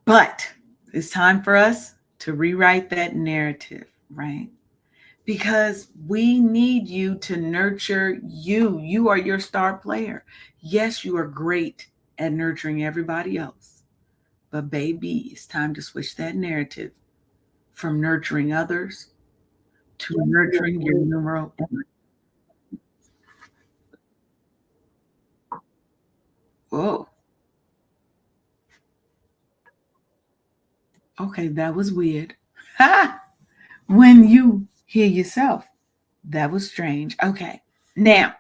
But it's time for us to rewrite that narrative, right? Because we need you to nurture you. You are your star player. Yes, you are great at nurturing everybody else. But baby, it's time to switch that narrative from nurturing others to nurturing your numero. Whoa. Okay, that was weird. Ha! When you hear yourself, that was strange. Okay. Now,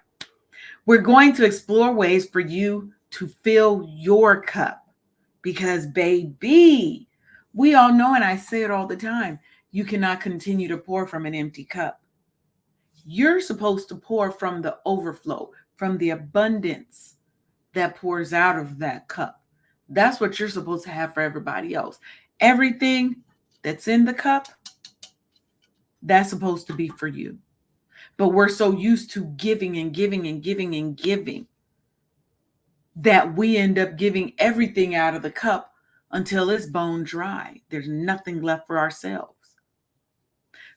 we're going to explore ways for you to fill your cup because, baby, we all know, and I say it all the time, you cannot continue to pour from an empty cup. You're supposed to pour from the overflow, from the abundance that pours out of that cup. That's what you're supposed to have for everybody else. Everything that's in the cup, that's supposed to be for you. But we're so used to giving and giving and giving and giving that we end up giving everything out of the cup until it's bone dry. There's nothing left for ourselves.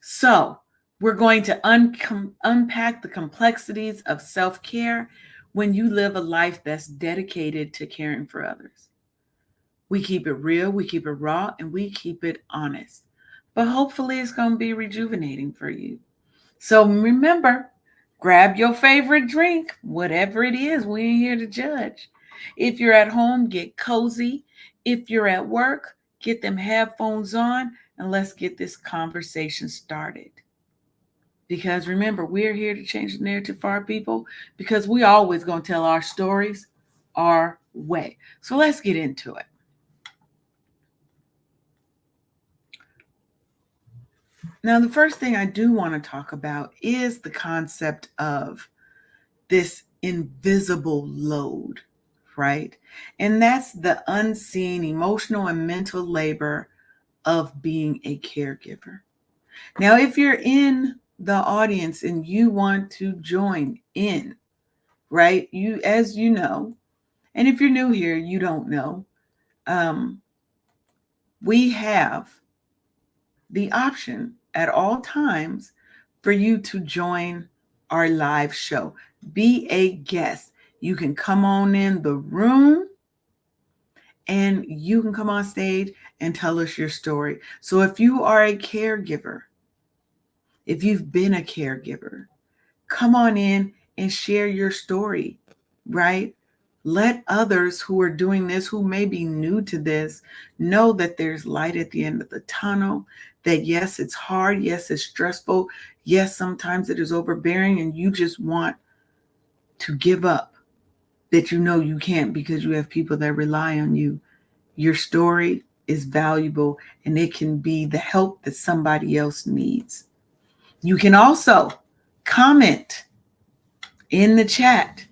So, we're going to unpack the complexities of self care when you live a life that's dedicated to caring for others. We keep it real, we keep it raw, and we keep it honest. But hopefully, it's going to be rejuvenating for you. So, remember, grab your favorite drink, whatever it is. We ain't here to judge. If you're at home, get cozy. If you're at work, get them headphones on and let's get this conversation started. Because remember, we're here to change the narrative for our people because we always going to tell our stories our way. So let's get into it. Now, the first thing I do want to talk about is the concept of this invisible load, right? And that's the unseen emotional and mental labor of being a caregiver. Now, if you're in the audience and you want to join in, right? You, as you know, and if you're new here, you don't know, um, we have the option at all times for you to join our live show. Be a guest. You can come on in the room and you can come on stage and tell us your story. So if you are a caregiver, if you've been a caregiver, come on in and share your story, right? Let others who are doing this, who may be new to this, know that there's light at the end of the tunnel, that yes, it's hard. Yes, it's stressful. Yes, sometimes it is overbearing and you just want to give up, that you know you can't because you have people that rely on you. Your story is valuable and it can be the help that somebody else needs. You can also comment in the chat.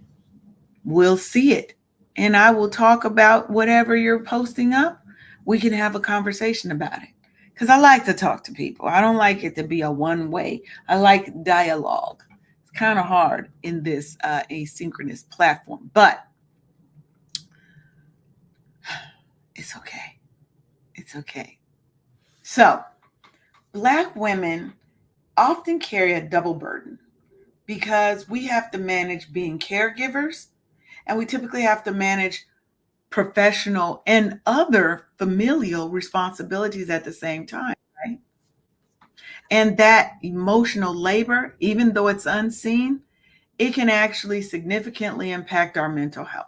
We'll see it. And I will talk about whatever you're posting up. We can have a conversation about it. Because I like to talk to people. I don't like it to be a one way. I like dialogue. It's kind of hard in this asynchronous platform, but it's okay. It's okay. So, Black women often carry a double burden because we have to manage being caregivers and we typically have to manage professional and other familial responsibilities at the same time, right? And that emotional labor, even though it's unseen, it can actually significantly impact our mental health.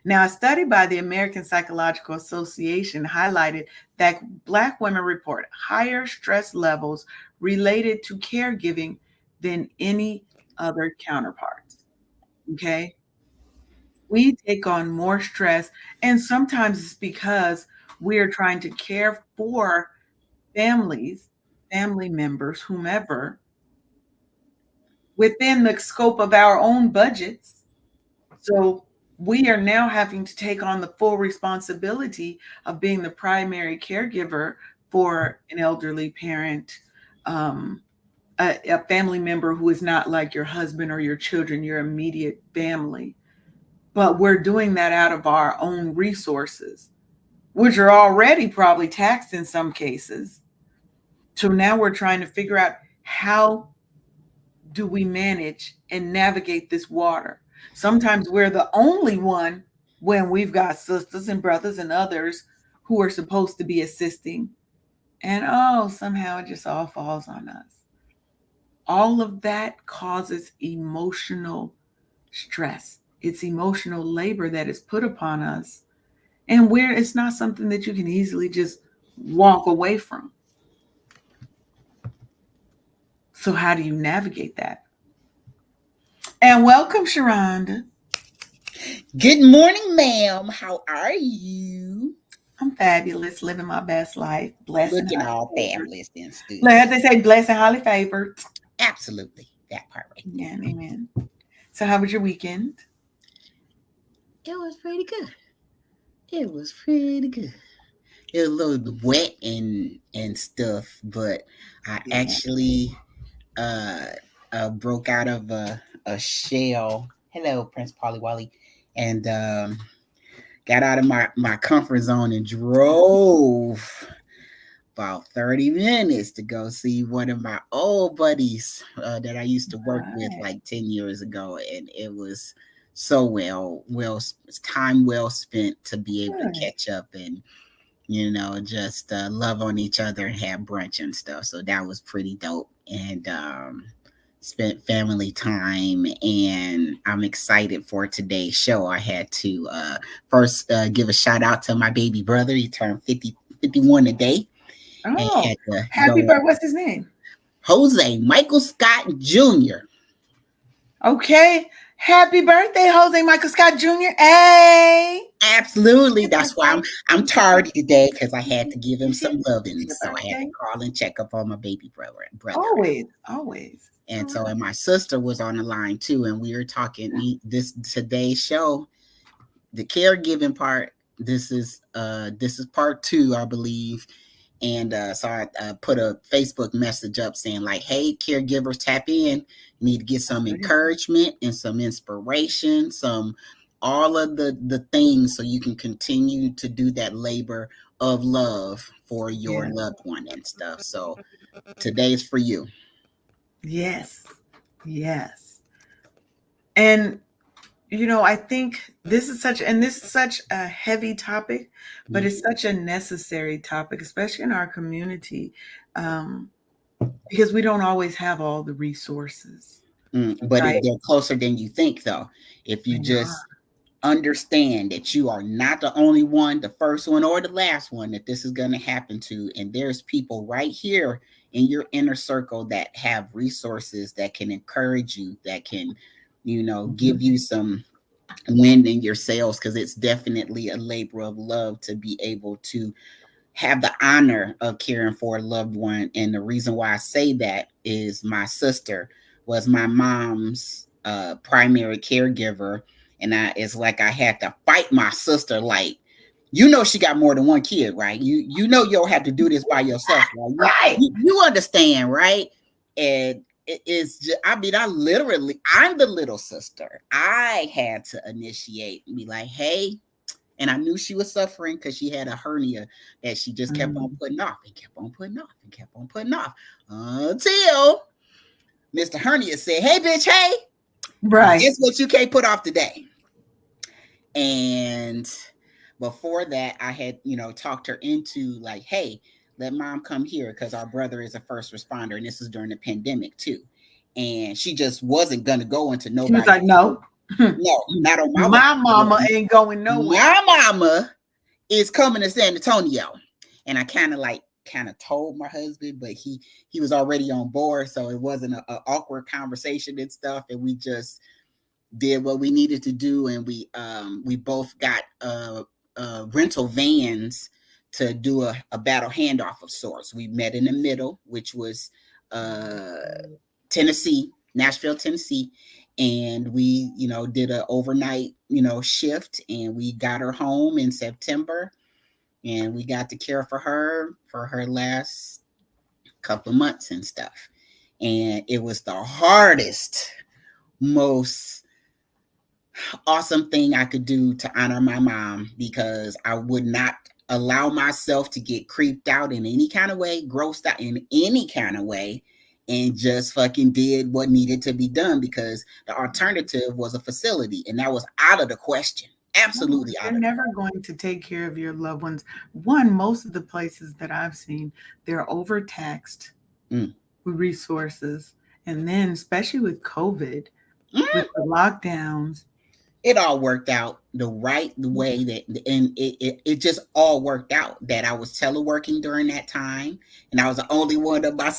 Now, a study by the American Psychological Association highlighted that Black women report higher stress levels related to caregiving than any other counterparts. Okay. We take on more stress, and sometimes it's because we are trying to care for families, family members, whomever, within the scope of our own budgets. So we are now having to take on the full responsibility of being the primary caregiver for an elderly parent, um, a family member who is not like your husband or your children, your immediate family. But we're doing that out of our own resources. which are already probably taxed in some cases. So now we're trying to figure out how do we manage and navigate this water. Sometimes we're the only one when we've got sisters and brothers and others who are supposed to be assisting. And oh, somehow it just all falls on us. All of that causes emotional stress. It's emotional labor that is put upon us, and where it's not something that you can easily just walk away from. So, how do you navigate that? And welcome, Sharonda. Good morning, ma'am. How are you? I'm fabulous, living my best life, blessed and Looking highly all favored. fabulous and Like stuff. as they say, blessed and highly favored. Absolutely. That part right there. Yeah, amen. So, how was your weekend? It was pretty good. It was pretty good. It was a little wet and stuff, but I Yeah. actually uh, broke out of a shell. Hello, Prince Polly Wally. And got out of my comfort zone and drove about 30 minutes to go see one of my old buddies that I used to work with Right. like 10 years ago. And it was so time well spent to be able to Good. catch up and, just love on each other and have brunch and stuff. So that was pretty dope. And, spent family time, and I'm excited for today's show. I had to first give a shout out to my baby brother. He turned 51 today, and Oh, had to happy go. birthday. What's his name? Jose Michael Scott Jr. Okay. Happy birthday, Jose Michael Scott Jr. Hey. Absolutely. It's your That's why I'm birthday. tardy today, because I had to give him some It's loving. your So I had to birthday. call and check up on my baby brother. Always, always. And All so, right. and my sister was on the line too, and we were talking this today's show, the caregiving part. This is part two, I believe. And so I put a Facebook message up saying like, hey, caregivers, tap in. You need to get some Already. encouragement and some inspiration, some all of the things, so you can continue to do that labor of love for your Yeah. loved one and stuff. So today's for you. Yes. Yes. And I think this is such a heavy topic, but it's Mhm. such a necessary topic, especially in our community, um, because we don't always have all the resources, But right? they're closer than you think, though. If you They are. just understand that you are not the only one, the first one, or the last one that this is going to happen to, and there's people right here in your inner circle that have resources that can encourage you, that can, give you some wind in your sails, because it's definitely a labor of love to be able to have the honor of caring for a loved one. And the reason why I say that is my sister was my mom's primary caregiver. And it's like I had to fight my sister. Like, she got more than one kid, right? You don't have to do this by yourself, right? You, Right. you, you understand, right? And it's just, I'm the little sister. I had to initiate and be like, hey, and I knew she was suffering because she had a hernia that she just kept on Mm, putting off and kept on putting off and kept on putting off until Mr. Hernia said, hey, bitch, hey, right. guess what you can't put off today? And before that, I had, talked her into like, hey, let mom come here because our brother is a first responder. And this is during the pandemic too. And she just wasn't going to go into She was nobody. like, no, No, not on my watch. my mama ain't going nowhere. My mama is coming to San Antonio. And I kind of told my husband, but he was already on board, so it wasn't a awkward conversation and stuff. And we just did what we needed to do, and we both got rental vans to do a battle handoff of sorts. We met in the middle, which was uh, Tennessee, Nashville, Tennessee, and we, did an overnight, shift, and we got her home in September, and we got to care for her last couple of months and stuff. And it was the hardest, most awesome thing I could do to honor my mom, because I would not allow myself to get creeped out in any kind of way, grossed out in any kind of way, and just fucking did what needed to be done, because the alternative was a facility, and that was out of the question. No, Absolutely you're out of the never going to take care of your loved ones. One, most of the places that I've seen, they're overtaxed question. with resources. And then, especially with COVID, with Mm. the lockdowns. It all worked out the right way, that, and it just all worked out that I was teleworking during that time, and I was the only one of my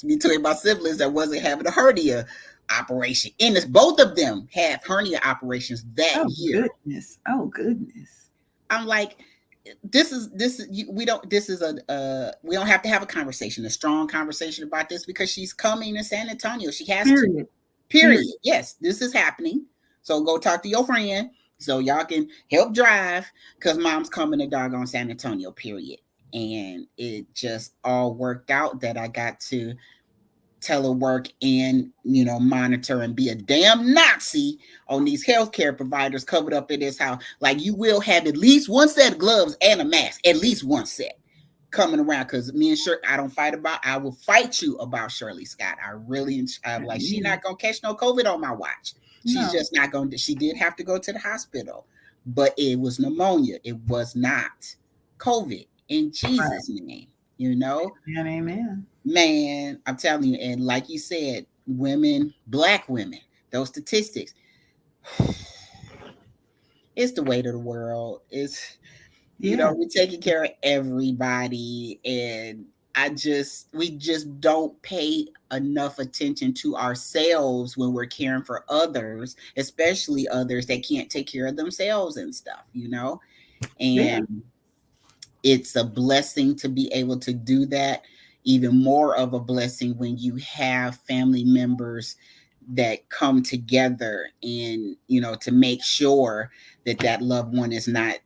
between my siblings that wasn't having a hernia operation. And it's both of them had hernia operations that Oh, year. goodness. Oh, goodness. I'm like, this is we don't this is a we don't have to have a strong conversation about this, because she's coming to San Antonio. She has to. Period. Period. Period. Yes, this is happening. So go talk to your friend so y'all can help drive, because mom's coming to doggone San Antonio. Period. And it just all worked out that I got to telework and, monitor and be a damn Nazi on these healthcare providers covered up in this house. Like, you will have at least one set of gloves and a mask, at least one set coming around, because me and Shirley, I will fight you about Shirley Scott. I really, like, she not gonna catch no COVID on my watch. She's No. just not going to. She did have to go to the hospital, but it was pneumonia. It was not COVID, in Jesus' name. And amen. Man, I'm telling you, and like you said, women, black women, those statistics, it's the weight of the world. It's, Yeah. we're taking care of everybody, and we just don't pay enough attention to ourselves when we're caring for others, especially others that can't take care of themselves and stuff, Yeah. and it's a blessing to be able to do that. Even more of a blessing when you have family members that come together and, to make sure that that loved one is not,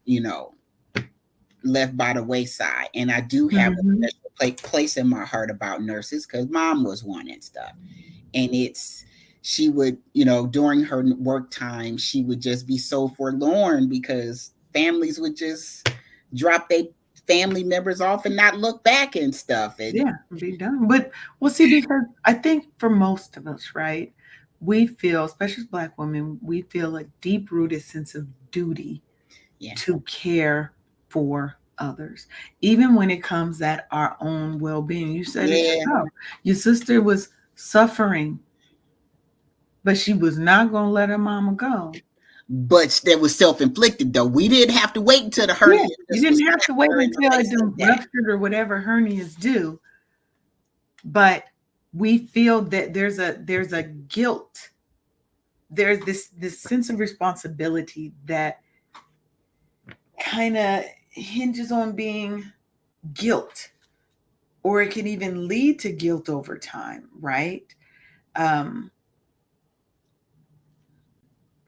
left by the wayside. And I do have a Mm-hmm. special place in my heart about nurses, because mom was one and stuff. And she would, during her work time, she would just be so forlorn, because families would just drop their family members off and not look back and stuff. And Yeah, be done. But we'll see, because I think for most of us, right, we feel, especially as Black women, we feel a deep rooted sense of duty yeah, to care for others, even when it comes at our own well being. You said it yeah. yourself. Your sister was suffering, but she was not going to let her mama go. But that was self-inflicted, though. We didn't have to wait until the Yeah, hernia you just was didn't have to wait her in the until it face done like that. ruptured or whatever hernias do. But we feel that there's a guilt. There's this sense of responsibility that kind of hinges on being guilt, or it can even lead to guilt over time, right? Um,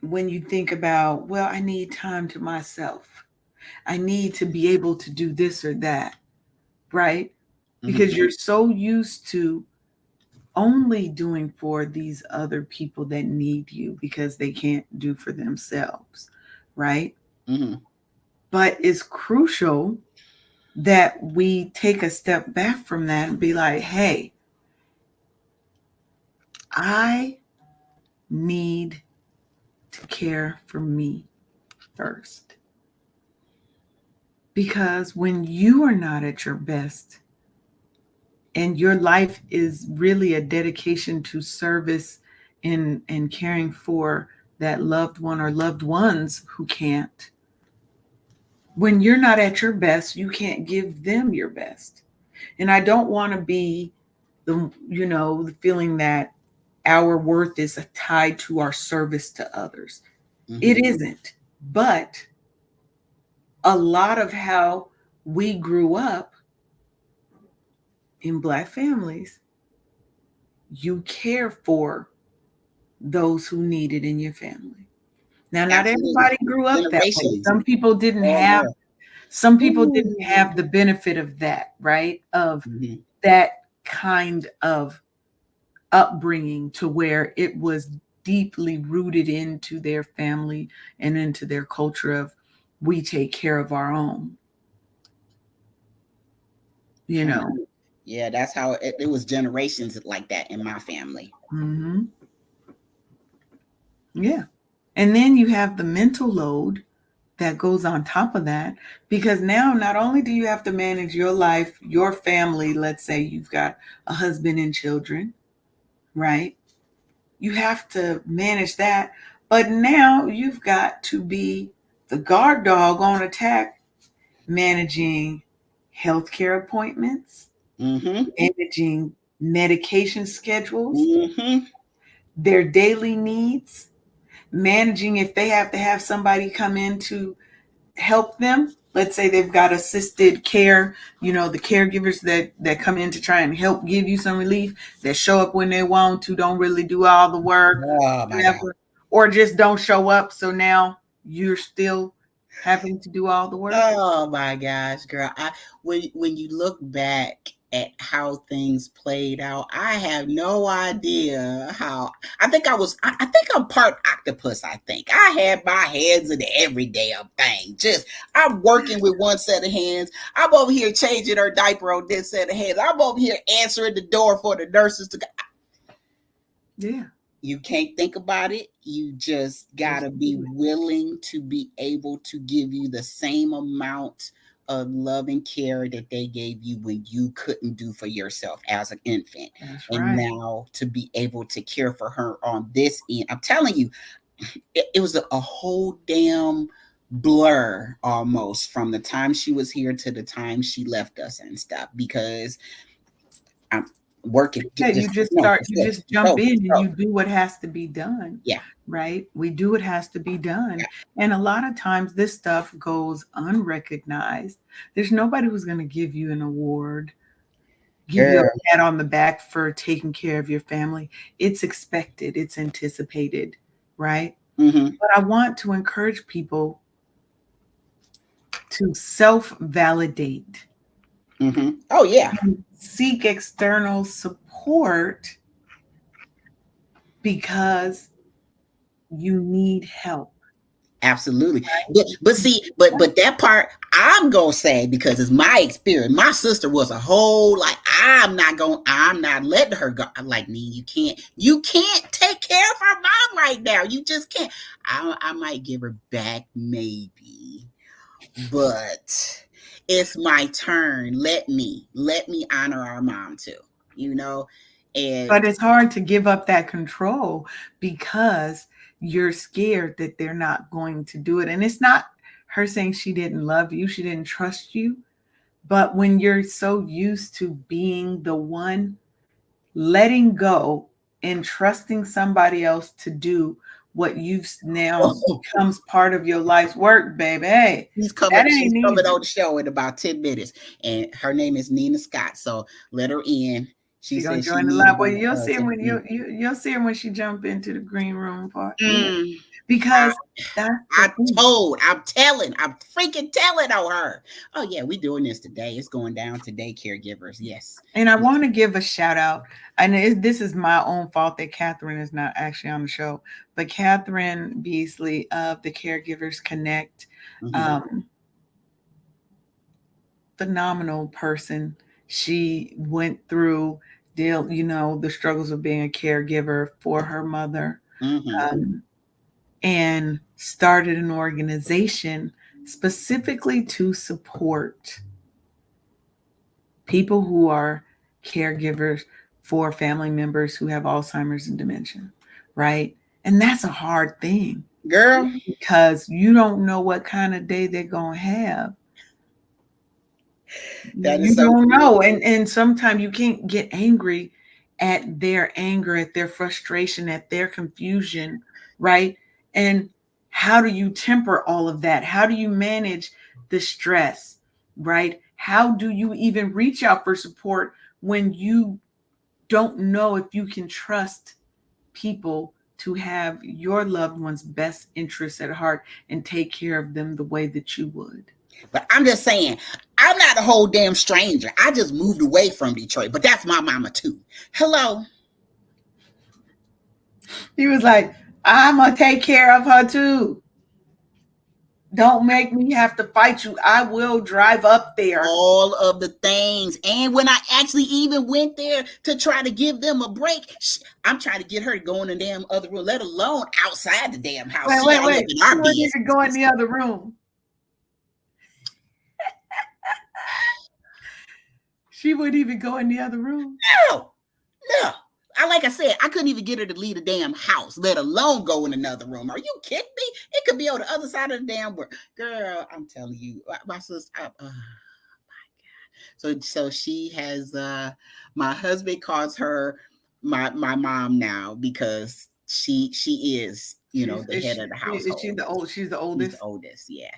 when you think about, well, I need time to myself, I need to be able to do this or that, right? Mm-hmm. Because you're so used to only doing for these other people that need you because they can't do for themselves, right? Mm-hmm. But it's crucial that we take a step back from that and be like, hey, I need to care for me first. Because when you are not at your best, and your life is really a dedication to service and caring for that loved one or loved ones who can't, when you're not at your best, you can't give them your best. And I don't want to be the feeling that our worth is tied to our service to others. Mm-hmm. It isn't. But a lot of how we grew up in Black families, you care for those who need it in your family. Now, not Absolutely. everybody grew up that way. Generationally. Some people didn't Oh have yeah. some people didn't Ooh. have the benefit of that, right? Of Mm-hmm. that kind of upbringing to where it was deeply rooted into their family and into their culture of we take care of our own. you know. Yeah, that's how it was, generations like that in my family. Mm-hmm. Yeah. And then you have the mental load that goes on top of that, because now not only do you have to manage your life, your family, let's say you've got a husband and children, right? You have to manage that, but now you've got to be the guard dog on attack, managing healthcare appointments, Mm-hmm. managing medication schedules, Mm-hmm. their daily needs, managing if they have to have somebody come in to help them. Let's say they've got assisted care, the caregivers that come in to try and help give you some relief, that show up when they want to, don't really do all the work, Oh my God. whatever, or just don't show up. So now you're still having to do all the work. Oh my gosh, girl. When you look back at how things played out, I have no idea how. I think I'm part octopus. I think I had my hands in every damn thing. Just, I'm working with one set of hands. I'm over here changing her diaper on this set of hands. I'm over here answering the door for the nurses to go. Yeah. You can't think about it. You just gotta be willing to be able to give you the same amount of love and care that they gave you when you couldn't do for yourself as an infant. That's And right. now to be able to care for her on this end, I'm telling you, it was a whole damn blur almost from the time she was here to the time she left us and stuff, because I'm working. Yeah, you Just just no, start, you just jump in and go. you do what has to be done. Yeah. Right? We do what has to be done. And a lot of times this stuff goes unrecognized. There's nobody who's going to give you an award, give you Girl. a pat on the back for taking care of your family. It's expected, it's anticipated, right? Mm-hmm. But I want to encourage people to self-validate. Mm-hmm. Oh yeah. Seek external support because you need help. Absolutely. But see, but that part I'm gonna say, because it's my experience. My sister was a whole, like, I'm not letting her go. I'm like, me, you can't take care of her mom right now. You just can't. I might give her back maybe, but it's my turn. Let me honor our mom too. You know, But and it's hard to give up that control because you're scared that they're not going to do it. And it's not her saying she didn't love you, she didn't trust you. But when you're so used to being the one, letting go and trusting somebody else to do what you've now becomes part of your life's work, baby. Hey, She's that coming ain't easy. on the show in about 10 minutes. And her name is Nina Scott. So let her in. She She's gonna said she join the needed live. Well, one you'll of see us. her when you'll see her when she jump into the green room part. Yeah. Mm, Because that's the thing. I'm freaking telling on her. Oh yeah, we doing this today. It's going down today, caregivers. Yes. And I want to give a shout out. And this is my own fault that Catherine is not actually on the show, but Catherine Beasley of the Caregivers Connect, Mm-hmm. phenomenal person. She went through the struggles of being a caregiver for her mother, Mm-hmm. and started an organization specifically to support people who are caregivers for family members who have Alzheimer's and dementia, right? And that's a hard thing, Girl, because you don't know what kind of day they're going to have. that You is so don't true. know. And sometimes you can't get angry at their anger, at their frustration, at their confusion, right? And how do you temper all of that? How do you manage the stress, right? How do you even reach out for support when you don't know if you can trust people to have your loved one's best interests at heart and take care of them the way that you would? But I'm just saying, I'm not a whole damn stranger. I just moved away from Detroit, but that's my mama too. Hello. He was like, I'm going to take care of her too. Don't make me have to fight you. I will drive up there. All of the things. And when I actually even went there to try to give them a break, I'm trying to get her to go in the damn other room, let alone outside the damn house. Wait, She wait, all up wait. in She our wouldn't business even go in and the stuff. other room. She wouldn't even go in the other room. No, no. Like I said, I couldn't even get her to leave the damn house, let alone go in another room. Are you kidding me? It could be on the other side of the damn world. Girl, I'm telling you, my sister. So she has my husband calls her my mom now because she is, the head of the Is she household. the old? She's the She's the oldest. oldest, yeah.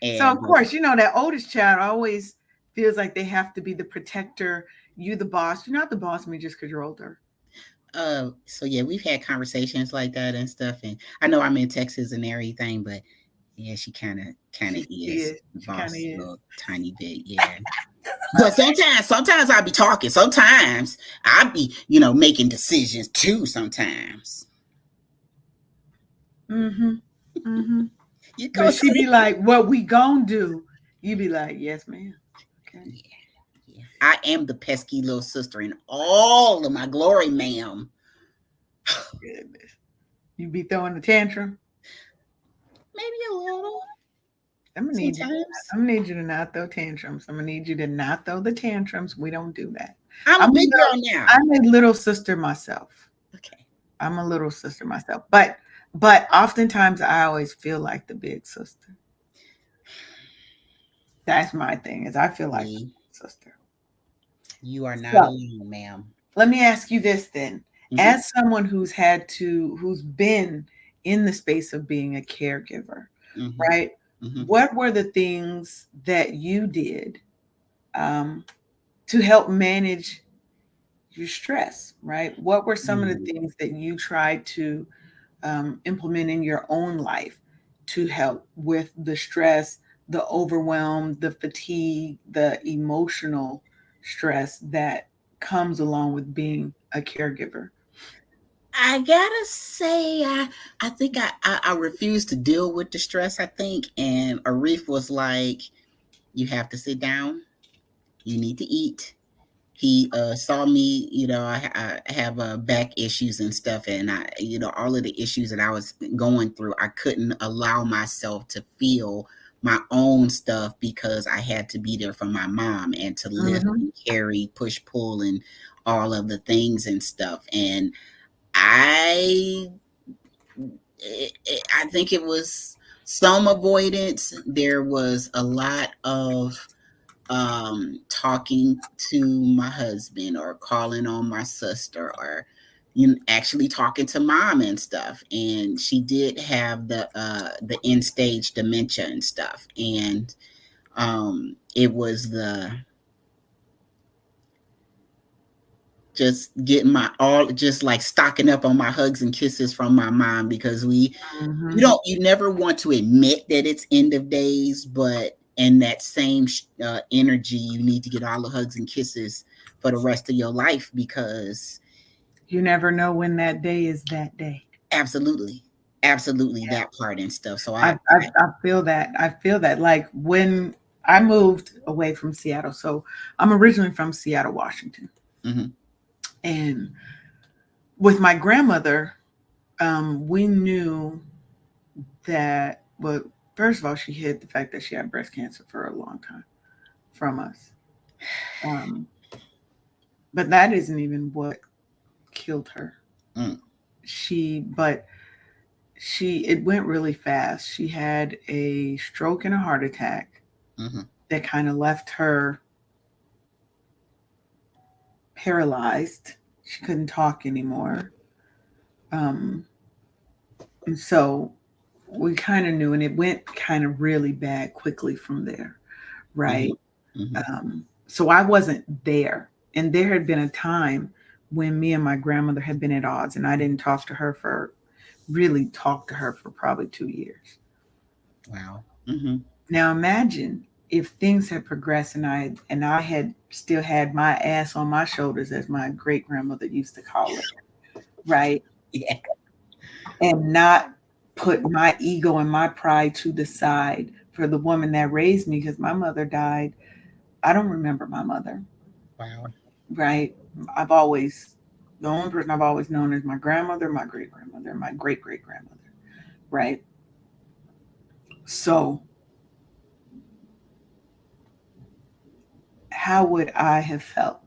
So And of course, that oldest child always feels like they have to be the protector. You the boss. You're not the boss of me just because you're older. so yeah, we've had conversations like that and stuff. And I know I'm in Texas and everything, but yeah, she kind of She is is. the She kind of boss a is. little tiny bit, yeah. But sometimes I'll be talking. Sometimes I'll be, making decisions too. Sometimes Mm-hmm. Mm-hmm. you go But she say, be like, "What we gonna do?" You be like, "Yes, ma'am." Okay. yeah, yeah. I am the pesky little sister in all of my glory, ma'am. Goodness. You be throwing the tantrum. Maybe a little I'm gonna need you. sometimes. I'm gonna need you to not throw tantrums. I'm gonna need you to not throw the tantrums. We don't do that. I'm a I'm a big little, girl now. I'm a little sister myself. Okay. I'm a little sister myself. But oftentimes I always feel like the big sister. That's my thing, is I feel like the See, big sister. you are not So alone, ma'am. let me ask you this then. Mm-hmm, As someone who's been in the space of being a caregiver, mm-hmm, right? mm-hmm, What were the things that you did um, to help manage your stress, right? What were some of the mm. things that you tried to implement in your own life to help with the stress, the overwhelm, the fatigue, the emotional stress that comes along with being a caregiver? I gotta say, I think I refuse to deal with the stress. I think, and Arif was like, "You have to sit down. You need to eat." He saw me, I have back issues and stuff, and all of the issues that I was going through, I couldn't allow myself to feel my own stuff because I had to be there for my mom and to lift Mm-hmm. and carry, push, pull, and all of the things and stuff. And I I think it was some avoidance. There was a lot of talking to my husband or calling on my sister or actually talking to mom and stuff. And she did have the end stage dementia and stuff. And it was the just getting my all just like stocking up on my hugs and kisses from my mom because Mm-hmm. you never want to admit that it's end of days, but in that same energy you need to get all the hugs and kisses for the rest of your life because You never know when that day is that day. absolutely, absolutely that part and stuff. So I feel that. I feel that. Like when I moved away from Seattle, so I'm originally from Seattle, Washington, mm-hmm, and with my grandmother, we knew that. Well, first of all, she hid the fact that she had breast cancer for a long time from us. Um, but that isn't even what killed her. mm, But it went really fast. She had a stroke and a heart attack mm-hmm. that kind of left her paralyzed. She couldn't talk anymore. Um, and so we kind of knew, and it went kind of really bad quickly from there, Mm-hmm. right? Mm-hmm. So I wasn't there. And there had been a time when me and my grandmother had been at odds, and I didn't talk to her for probably 2 years. Wow. Mm-hmm. Now imagine if things had progressed and I had still had my ass on my shoulders, as my great grandmother used to call it, right? Yeah. And not put my ego and my pride to the side for the woman that raised me, because my mother died. I don't remember my mother, Wow. right? I've always, the only person I've always known is my grandmother, my great grandmother, my great great grandmother, right? So, how would I have felt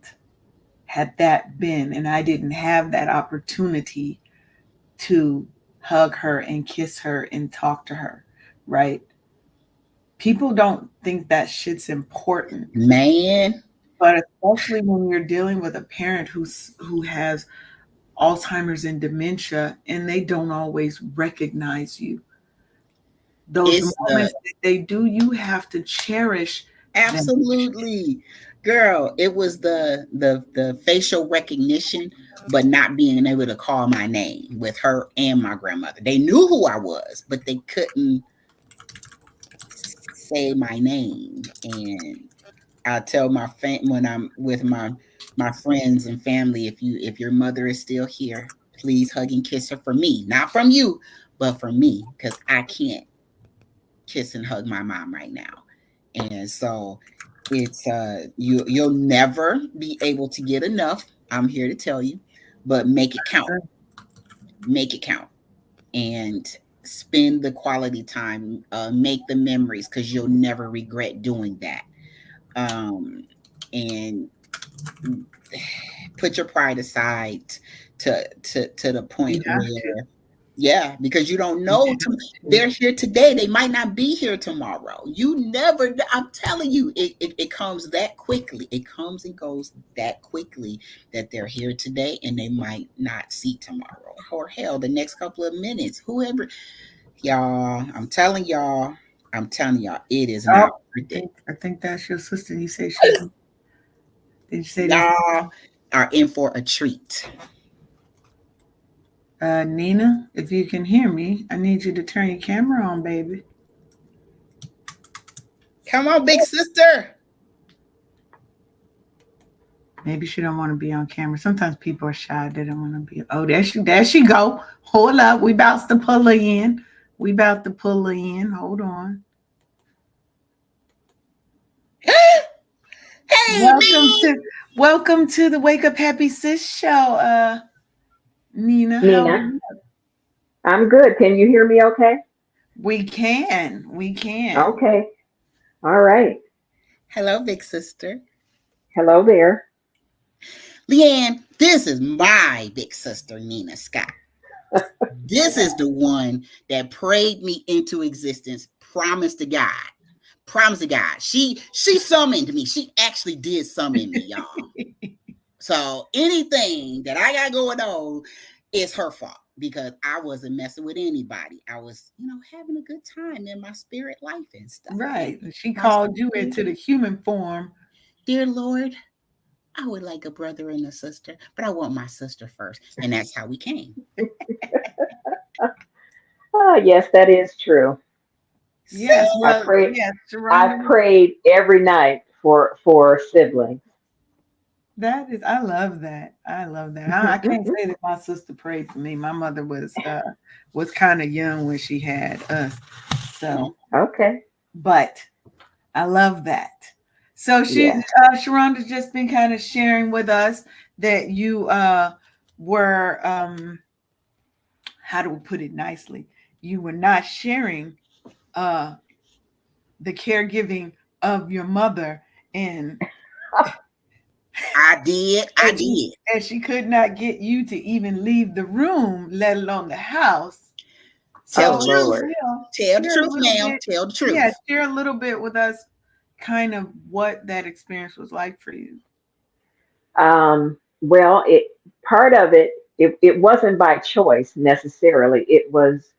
had that been, and I didn't have that opportunity to hug her and kiss her and talk to her, right? People don't think that shit's important, Man, but especially when you're dealing with a parent who has Alzheimer's and dementia, and they don't always recognize you. Those it's moments the that they do, you have to cherish them. absolutely, girl. It was the facial recognition, but not being able to call my name with her and my grandmother. They knew who I was, but they couldn't say my name. And I tell my when I'm with my friends and family, if your mother is still here, please hug and kiss her for me, not from you, but for me, because I can't kiss and hug my mom right now. And so it's you'll never be able to get enough. I'm here to tell you, but make it count. Make it count. And spend the quality time, make the memories, because you'll never regret doing that. And put your pride aside to the You point have to. where, yeah, because you don't You know have to. they're here today, they might not be here tomorrow. You never, I'm telling you, it comes that quickly, it comes and goes that quickly, that they're here today and they might not see tomorrow, or hell, the next couple of minutes, whoever. Y'all, I'm telling y'all, it is Oh, not worth it. I think that's your sister. You say she's. Did you say this? Y'all are in for a treat. Nina, if you can hear me, I need you to turn your camera on, baby. Come on, big sister. Maybe she don't want to be on camera. Sometimes people are shy. They don't want to be. Oh, there she go. Hold up. We about to pull her in. We about to pull her in. Hold on. Hey, Welcome man. to welcome to the Wake Up Happy Sis show. Nina, how are Nina, you? I'm good. Can you hear me okay? We can. We can. Okay. All right. Hello, big sister. Hello there. Leanne, this is my big sister, Nina Scott. This is the one that prayed me into existence, promised to God. Promise to God. She summoned me. She actually did summon me, y'all. So anything that I got going on is her fault, because I wasn't messing with anybody. I was, having a good time in my spirit life and stuff. Right. She My called you into the human form. dear Lord, I would like a brother and a sister, but I want my sister first. And that's how we came. Oh, yes, that is true. Yes, See? I well, pray. yes, I Sharonda. prayed every night for siblings. That is, I love that. I love that. I can't say that my sister prayed for me. My mother was kind of young when she had us, so. Okay. But I love that. So Yeah. Sharonda's just been kind of sharing with us that you were how do we put it nicely? You were not sharing uh the caregiving of your mother, and I did. I and she did. and she could not get you to even leave the room, let alone the house. Tell Oh, the So, truth. Lord. Tell the share a truth, little ma'am. bit. Tell the Yeah, truth. share a little bit with us, kind of what that experience was like for you. Well, it part of it wasn't by choice necessarily. It was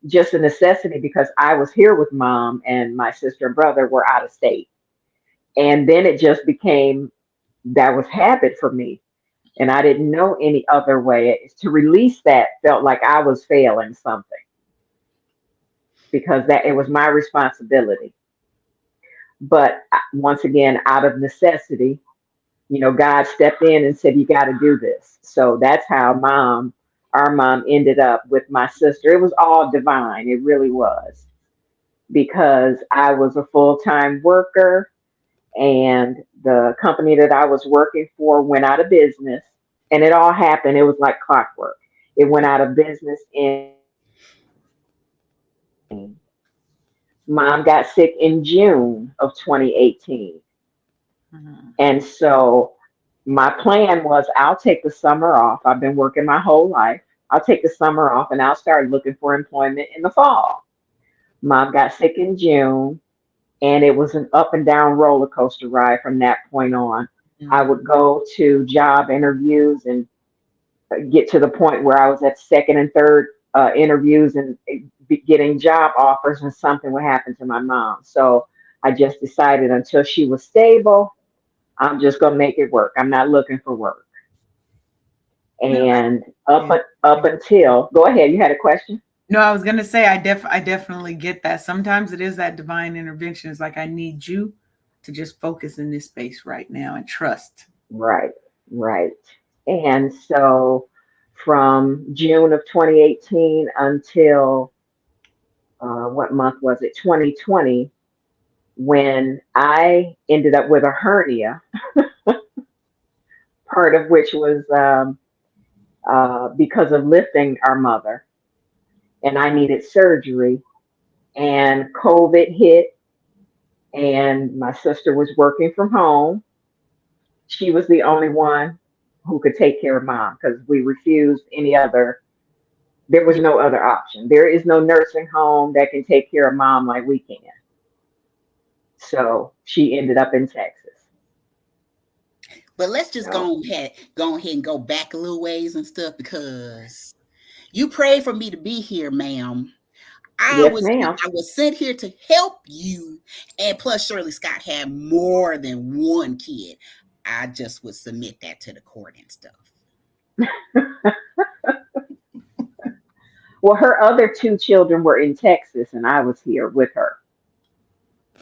just a necessity because I was here with mom and my sister and brother were out of state. And then it just became that was habit for me. And I didn't know any other way. To release that felt like I was failing something because that it was my responsibility. But once again, out of necessity, God stepped in and said, "You got to do this." So that's how mom our mom ended up with my sister. It was all divine. It really was, because I was a full-time worker and the company that I was working for went out of business, and it all happened. It was like clockwork. It went out of business in 2018. Mom got sick in June of 2018. Mhm. And so my plan was, I'll take the summer off. I've been working my whole life. I'll take the summer off and I'll start looking for employment in the fall. Mom got sick in June, and it was an up and down roller coaster ride from that point on. I would Mhm. go to job interviews and get to the point where I was at second and third interviews and getting job offers, and something would happen to my mom. So I just decided, until she was stable, I'm just going to make it work. I'm not looking for work. No, And yeah. up until, go ahead, you had a question? No, I was gonna say I definitely get that. Sometimes it is that divine intervention. It's like I need you to just focus in this space right now and trust. Right, right. And so from June of 2018 until what month was it? 2020, when I ended up with a hernia, part of which was because of lifting our mother, and I needed surgery, and COVID hit, and my sister was working from home. She was the only one who could take care of mom, because we refused any other. There was Yeah. no other option. There is no nursing home that can take care of mom like we can. So she ended up in Texas. But let's just So go ahead and go back a little ways and stuff, because you prayed for me to be here, ma'am. yes, ma'am. I was sent here to help you, and plus Shirley Scott had more than one kid. I just would submit that to the court and stuff. Well, her other two children were in Texas, and I was here with her.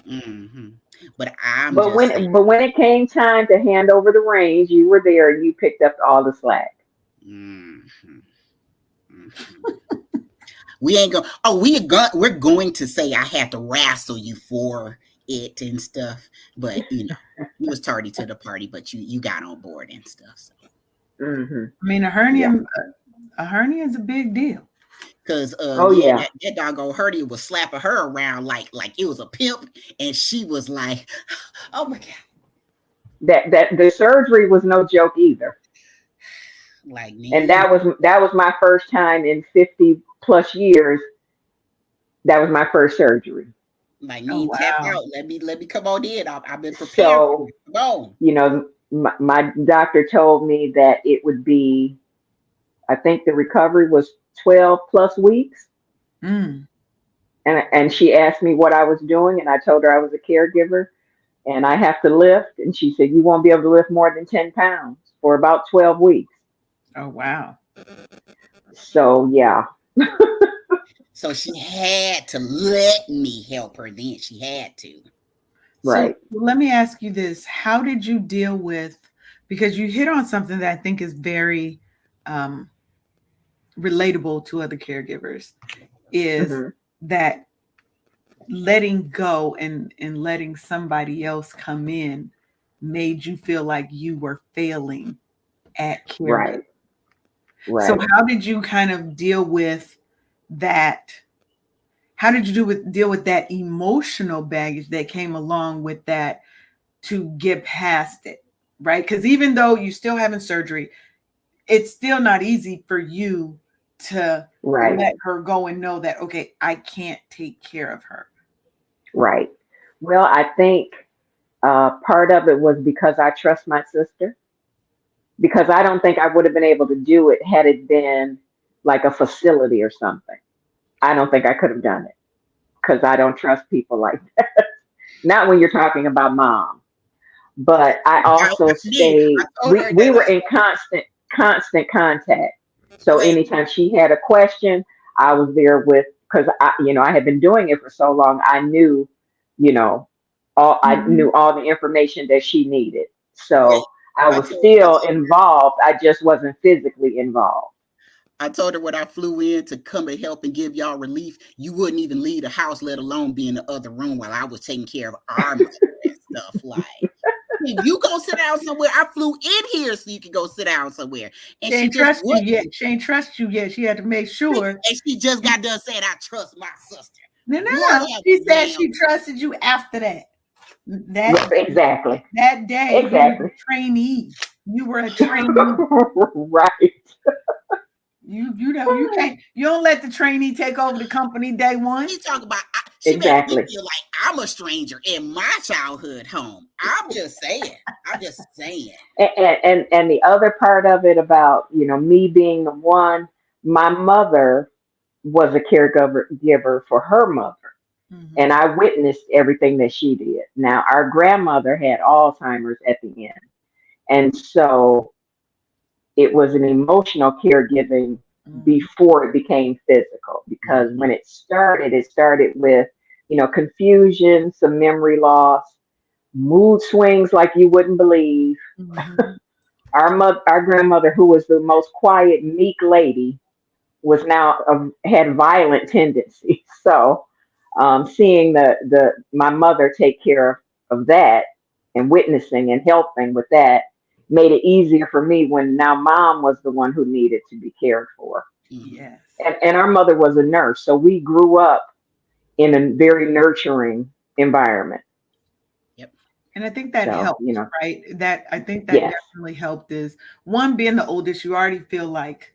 Hmm. But I'm But just when it came time to hand over the reins, you were there and you picked up all the slack. saying, we ain't going. Oh, we're going to say I had to wrestle you for it and stuff, but you was tardy to the party, but you got on board and stuff. So. Hmm. I mean, Yeah. a hernia is a big deal. Cause Oh yeah, yeah. that doggone Herdy was slapping her around like it was a pimp, and she was like, "Oh my god!" That the surgery was no joke either. Like And me, that was my first time in 50 plus years. That was my first surgery. like Oh me, tap wow. out. Let me come on in. I've been prepared for So, it. Come on. my doctor told me that it would be, I think the recovery was 12 plus weeks. Mm. And she asked me what I was doing, and I told her I was a caregiver and I have to lift. And she said, "You won't be able to lift more than 10 pounds for about 12 weeks." Oh wow. So, yeah, So she had to let me help her. Then she had to. So right. let me ask you this. How did you deal with, because you hit on something that I think is very um, relatable to other caregivers, is Hmm. that letting go and letting somebody else come in made you feel like you were failing at caregiving. Right. So Right. how did you kind of deal with that? How did you deal with that emotional baggage that came along with that to get past it? Right? Because even though you still having surgery, it's still not easy for you to Right. let her go and know that, okay, I can't take care of her. Right. Well, I think part of it was because I trust my sister, because I don't think I would have been able to do it had it been like a facility or something. I don't think I could have done it, because I don't trust people like that. Not when you're talking about mom. But I also I stayed, told her we that. were in constant contact. So Wait, anytime she had a question, I was there with, because I had been doing it for so long. I knew, you know, I Mhm. knew all the information that she needed. wait. So I I was told still involved. I just wasn't physically involved. I told her when I flew in to come and help and give y'all relief, you wouldn't even leave the house, let alone be in the other room while I was taking care of our mother and stuff. Like, if you go sit down somewhere, I flew in here so you can go sit down somewhere. And She ain't just trust you wouldn't. yet. She ain't trust you yet. She had to make sure. And she just got done saying, I trust my sister. No. What She said damn- she trusted you after that. Exactly. That day, you were a trainee. You were a trainee. Right. You know you can't. You don't let the trainee take over the company day one. She talk about. She made me Exactly. feel like I'm a stranger in my childhood home. I'm just saying. And the other part of it about, you know, me being the one, my mother was a caregiver for her mother. Mhm. And I witnessed everything that she did. Now, our grandmother had Alzheimer's at the end. And so it was an emotional caregiving Mhm. before it became physical. Because when it started with, you know, confusion, some memory loss, mood swings like you wouldn't believe. Mhm. Our grandmother, who was the most quiet, meek lady, was now had violent tendencies. So, seeing the my mother take care of that and witnessing and helping with that made it easier for me when now mom was the one who needed to be cared for. Yes. And our mother was a nurse, so we grew up in a very nurturing environment. Yep. And I think that So, helped, you know, right? I think that yes, definitely helped is one, being the oldest, you already feel like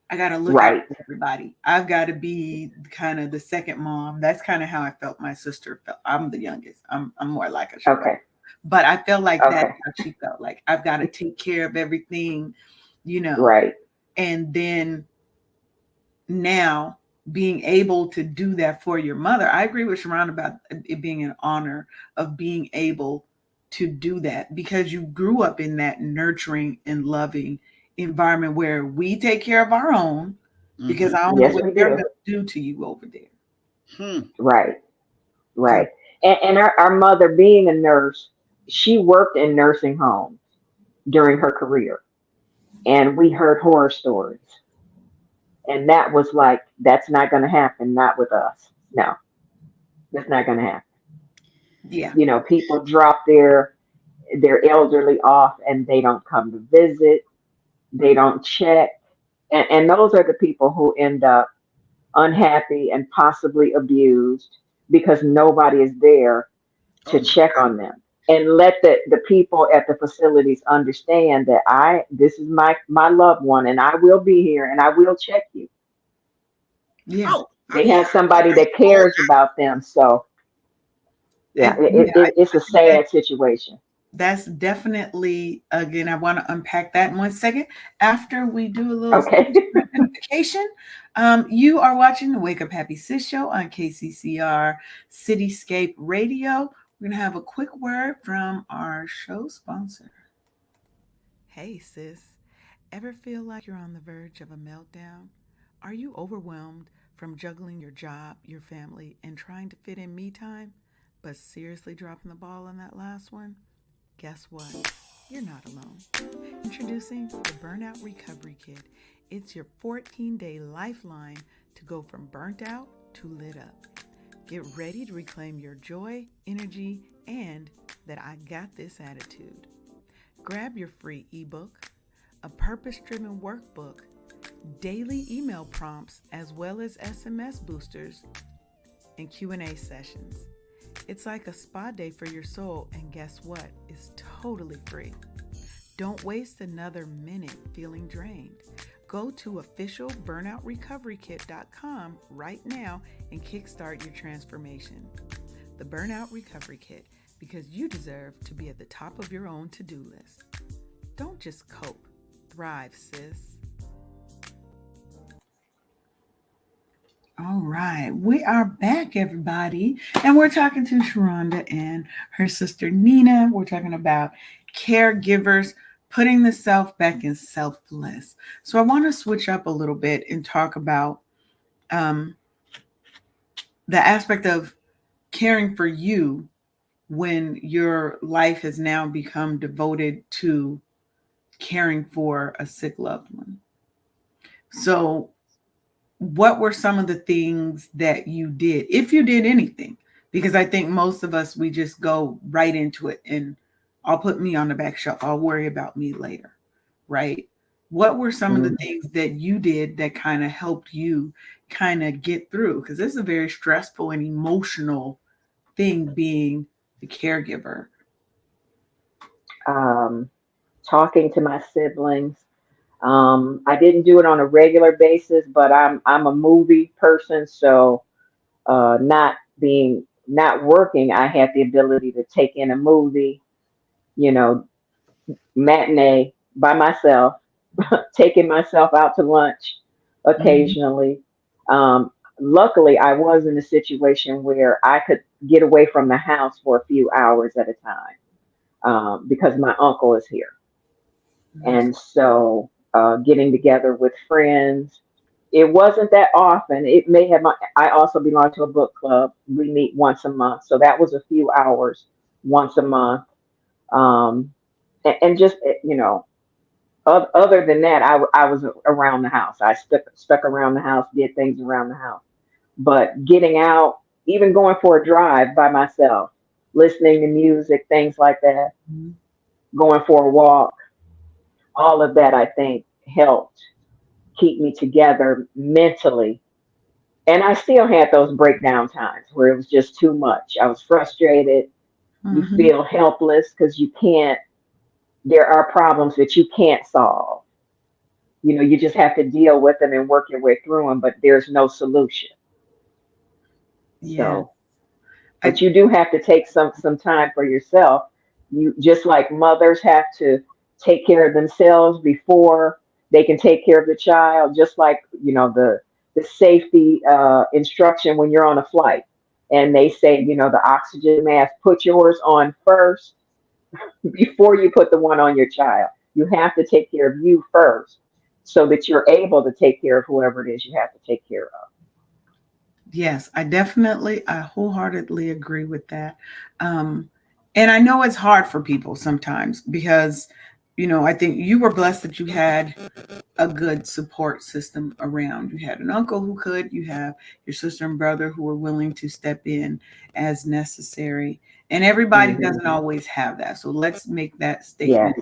I got to look out right. for everybody. I've got to be kind of the second mom. That's kind of how I felt my sister felt. I'm the youngest. I'm more like a Sharona. Okay, But I felt like that's okay, how she felt. Like I've got to take care of everything, you know. right. And then now being able to do that for your mother, I agree with Sharon about it being an honor of being able to do that because you grew up in that nurturing and loving environment where we take care of our own because I don't know Yes, what we they're do. going to do to you over there. Right, So, right. And our mother, being a nurse, she worked in nursing homes during her career, and we heard horror stories. And that was like, that's not going to happen, not with us. No, that's not going to happen. yeah. You know, people drop their elderly off and they don't come to visit, they don't check. And those are the people who end up unhappy and possibly abused because nobody is there Oh to my check on them and let the people at the facilities understand that this is my loved one and I will be here and I will check you. Yeah. Oh, They yeah. have somebody that cares about them. So yeah, And yeah, it's a think sad situation. that's definitely, again, I want to unpack that in 1 second after we do a little Okay. identification. You are watching the Wake Up Happy Sis show on KCCR Cityscape Radio. We're going to have a quick word from our show sponsor. Hey, sis. Ever feel like you're on the verge of a meltdown? Are you overwhelmed from juggling your job, your family, and trying to fit in me time, but seriously dropping the ball on that last one? Guess what? You're not alone. Introducing the Burnout Recovery Kit. It's your 14-day lifeline to go from burnt out to lit up. Get ready to reclaim your joy, energy, and that I got this attitude. Grab your free ebook, a purpose-driven workbook, daily email prompts, as well as SMS boosters and Q&A sessions. It's like a spa day for your soul, and guess what? It's totally free. Don't waste another minute feeling drained. Go to officialburnoutrecoverykit.com right now and kickstart your transformation. The Burnout Recovery Kit, because you deserve to be at the top of your own to-do list. Don't just cope, thrive, sis. All right, we are back, everybody, and we're talking to Sharonda and her sister Nina. We're talking about caregivers putting the self back in selfless. So I want to switch up a little bit and talk about um, the aspect of caring for you when your life has now become devoted to caring for a sick loved one. So what were some of the things that you did, if you did anything? Because I think most of us, we just go right into it and I'll put me on the back shelf. I'll worry about me later, right? What were some of the Mhm. things that you did that kind of helped you kind of get through? Because this is a very stressful and emotional thing being the caregiver. um, Talking to my siblings. I didn't do it on a regular basis, but I'm a movie person, so not working, I had the ability to take in a movie, you know, matinee by myself, taking myself out to lunch Mhm. occasionally. Um, Luckily, I was in a situation where I could get away from the house for a few hours at a time because my uncle is here. Nice. And so getting together with friends, it wasn't that often. It may have, I also belong to a book club. We meet once a month. So that was a few hours once a month. Um, and just, other than that, I was around the house. I stuck around the house, did things around the house. But getting out, even going for a drive by myself, listening to music, things like that, Mhm. going for a walk, all of that, I think, helped keep me together mentally. And I still had those breakdown times where it was just too much. I was frustrated. You Mhm. feel helpless because you can't, there are problems that you can't solve. You just have to deal with them and work your way through them, but there's no solution. Yeah. So, but I you do have to take some time for yourself. You just like mothers have to take care of themselves before they can take care of the child, just like the safety instruction when you're on a flight and they say the oxygen mask, put yours on first before you put the one on your child. You have to take care of you first so that you're able to take care of whoever it is you have to take care of. Yes, I wholeheartedly agree with that. Um, and I know it's hard for people sometimes because, I think you were blessed that you had a good support system around. You had an uncle who could, you have your sister and brother who were willing to step in as necessary. And everybody Hmm. doesn't always have that. So let's make that Yes, statement.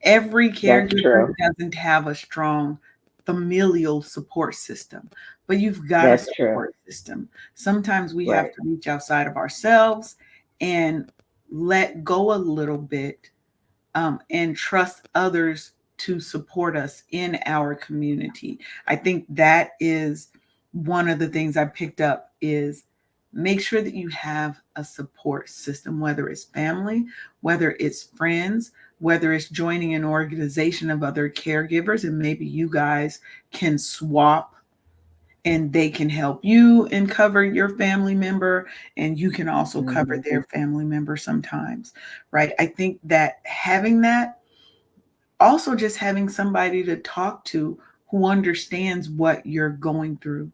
Every that's caregiver true. doesn't have a strong familial support system, but you've got a That's true. support system. Sometimes we have Right. to reach outside of ourselves and let go a little bit, and trust others to support us in our community. I think that is one of the things I picked up is make sure that you have a support system, whether it's family, whether it's friends, whether it's joining an organization of other caregivers, and maybe you guys can swap and they can help you and cover your family member and you can also cover Hmm. their family member sometimes, right? I think that having that, also just having somebody to talk to who understands what you're going through.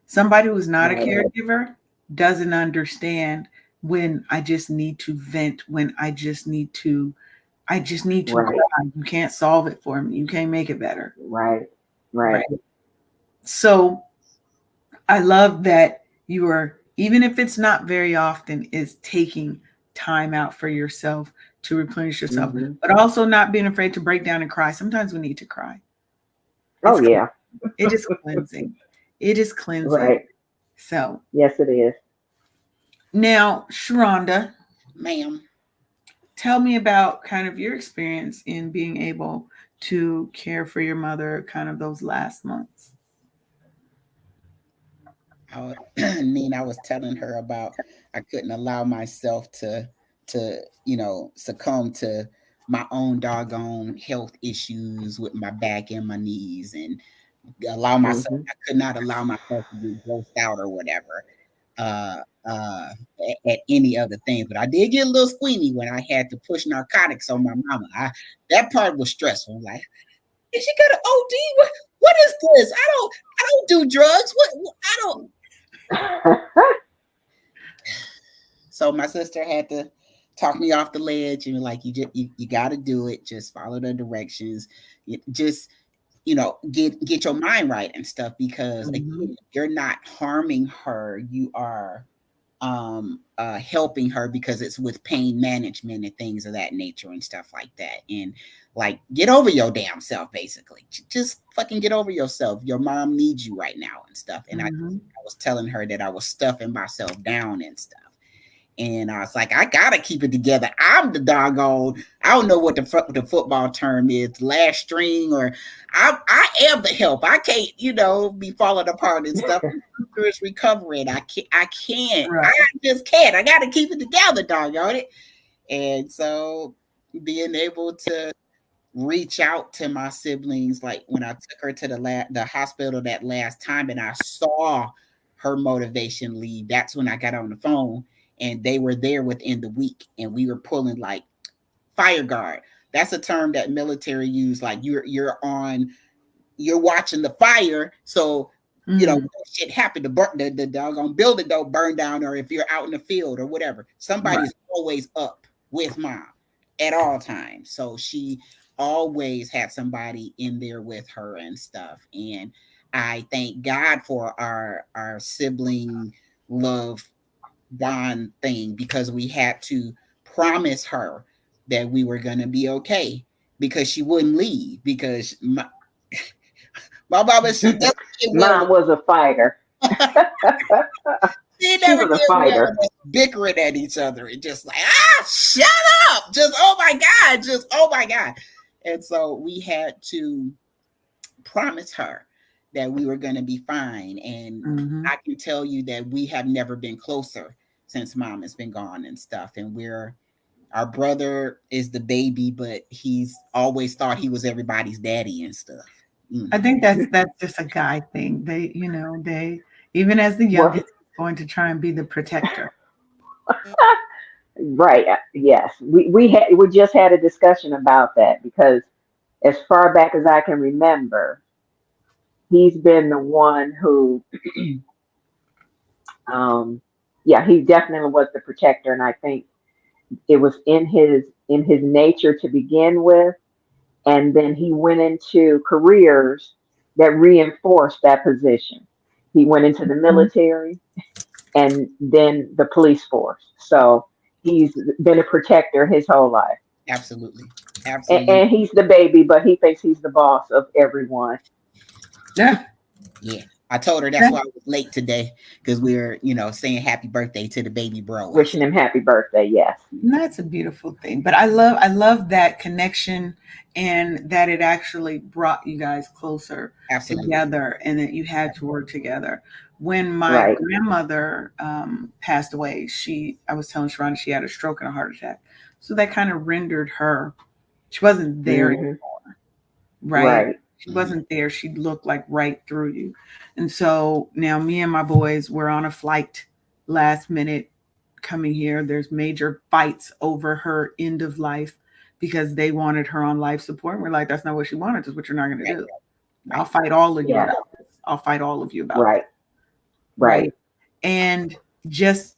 Somebody who's not a Right. caregiver doesn't understand when I just need to vent, when I just need to Right. cry. You can't solve it for me. You can't make it better. Right. Right. Right. So I love that you are, even if it's not very often, is taking time out for yourself to replenish yourself, Hmm. but also not being afraid to break down and cry. Sometimes we need to cry. Oh It's yeah. it is cleansing. It is cleansing. Right. So Yes, it is. now, Sharonda, Ma'am. tell me about kind of your experience in being able to care for your mother, kind of those last months. Nina, I was telling her about I couldn't allow myself to succumb to my own doggone health issues with my back and my knees, and Hmm. I could not allow myself to get grossed out or whatever uh at any other thing. But I did get a little squeamy when I had to push narcotics on my mama. That part was stressful. Like, is she got an OD? What is this? I don't do drugs. I don't. So my sister had to talk me off the ledge and like, you got to do it. Just follow the directions. Just get your mind right and stuff, because Mm-hmm. again, you're not harming her, you are helping her, because it's with pain management and things of that nature and stuff like that. And like, get over your damn self, basically. Just fucking get over yourself. Your mom needs you right now and stuff. And I was telling her that I was stuffing myself down and stuff. And I was like, I gotta keep it together. I'm the doggone, I don't know what the football term is, last string, or I am the help. I can't, be falling apart and stuff. It's recovering. I Right. just can't. I gotta keep it together, doggone it. And so being able to reach out to my siblings, like when I took her to the hospital that last time, and I saw her motivation leave, that's when I got on the phone, and they were there within the week, and we were pulling like fire guard. That's a term that military use, like you're watching the fire, so shit happened, the doggone building don't burn down, or if you're out in the field or whatever, somebody's always up with mom at all times. So she always had somebody in there with her and stuff. And I thank God for our sibling love bond thing, because we had to promise her that we were going to be okay, because she wouldn't leave, because my mama, she doesn't get well. Mom was a fighter. She She never was a get well, fighter. bickering at each other and just like, shut up. Just, oh my God. Just, oh my God. And so we had to promise her that we were going to be fine. And I can tell you that we have never been closer since mom has been gone and stuff. And our brother is the baby, but he's always thought he was everybody's daddy and stuff. I think that's just a guy thing. They, they, even as the Well, youngest, going to try and be the protector. right. Yes. We just had a discussion about that, because as far back as I can remember, he's been the one who, yeah, he definitely was the protector. And I think it was in his nature to begin with. And then he went into careers that reinforced that position. He went into the Mhm. military and then the police force. So he's been a protector his whole life. Absolutely. And he's the baby, but he thinks he's the boss of everyone. Yeah. Yeah. I told her that's why I was late today, because we were, saying happy birthday to the baby bro. Wishing him happy birthday. Yes. That's a beautiful thing. But I love that connection, and that it actually brought you guys closer Absolutely. together, and that you had to work together. When my Right. grandmother passed away, I was telling Sharonda she had a stroke and a heart attack. So that kind of rendered her, she wasn't there Hmm. anymore, right? Right. She wasn't there. She looked like right through you. And so now me and my boys were on a flight last minute coming here. There's major fights over her end of life because they wanted her on life support. And we're like, that's not what she wanted. That's what you're not going to do. I'll fight all of you Yes. about this. I'll fight all of you about this. Right. Right. Right. And just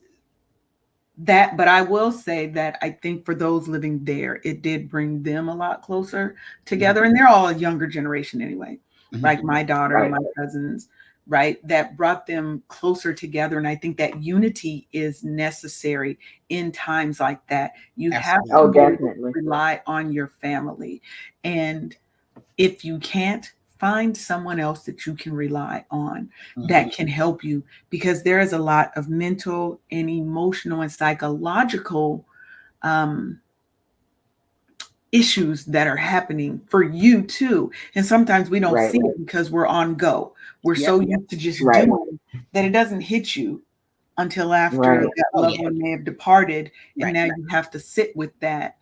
that, but I will say that I think for those living there, it did bring them a lot closer together. And they're all a younger generation anyway, like my daughter, Right. my cousins, right? That brought them closer together. And I think that unity is necessary in times like that. You have Absolutely. to Oh, be able to definitely. rely on your family. And if you can't, find someone else that you can rely on that can help you, because there is a lot of mental and emotional and psychological um, issues that are happening for you too. And sometimes we don't Right. see it because we're on go. We're Yep. so used to just Right. doing that it doesn't hit you until after Right. that Oh, loved yeah. one may have departed. And Right. now you have to sit with that,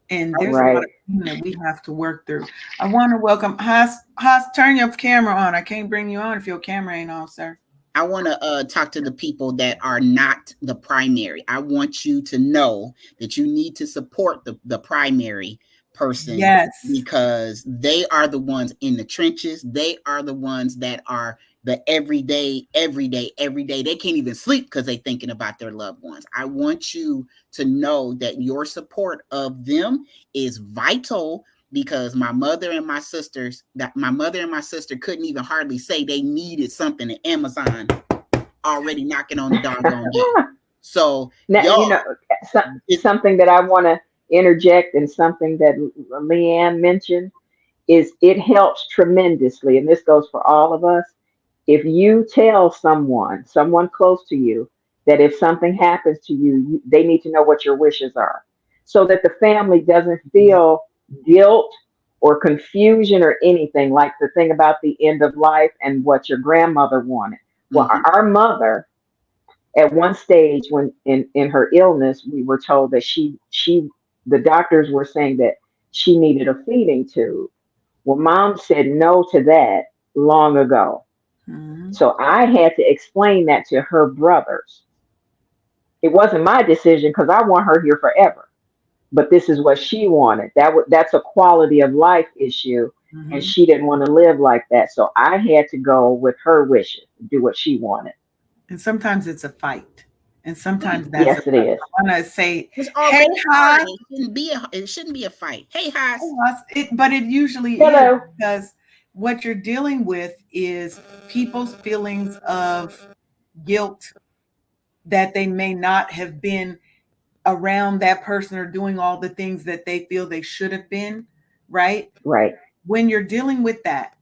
and there's a lot Right. of things that we have to work through. I want to welcome Haas. Haas, turn your camera on. I can't bring you on if your camera ain't on, sir. I want to talk to the people that are not the primary. I want you to know that you need to support the primary person, Yes. because they are the ones in the trenches. They are the ones that are the everyday. They can't even sleep because they're thinking about their loved ones. I want you to know that your support of them is vital, because my mother and my sister couldn't even hardly say they needed something, and Amazon already knocking on the doggone door. So Now, y'all, something that I want to interject, and something that Leanne mentioned, is it helps tremendously, and this goes for all of us. If you tell someone close to you, that if something happens to you, they need to know what your wishes are, so that the family doesn't feel guilt or confusion or anything, like the thing about the end of life and what your grandmother wanted. Well, our mother, at one stage, when in her illness, we were told that the doctors were saying that she needed a feeding tube. Well, mom said no to that long ago. Mhm. So I had to explain that to her brothers. It wasn't my decision, because I want her here forever, but this is what she wanted. That's a quality of life issue, and Mhm. she didn't want to live like that. So I had to go with her wishes, do what she wanted. And sometimes it's a fight. And sometimes that's a Yes, it fight. is. I want to say, it's hey, already Haas. hard. It shouldn't be a fight. Hey, Haas. But it usually is, Hello. because what you're dealing with is people's feelings of guilt that they may not have been around that person or doing all the things that they feel they should have been, right? Right. When you're dealing with that,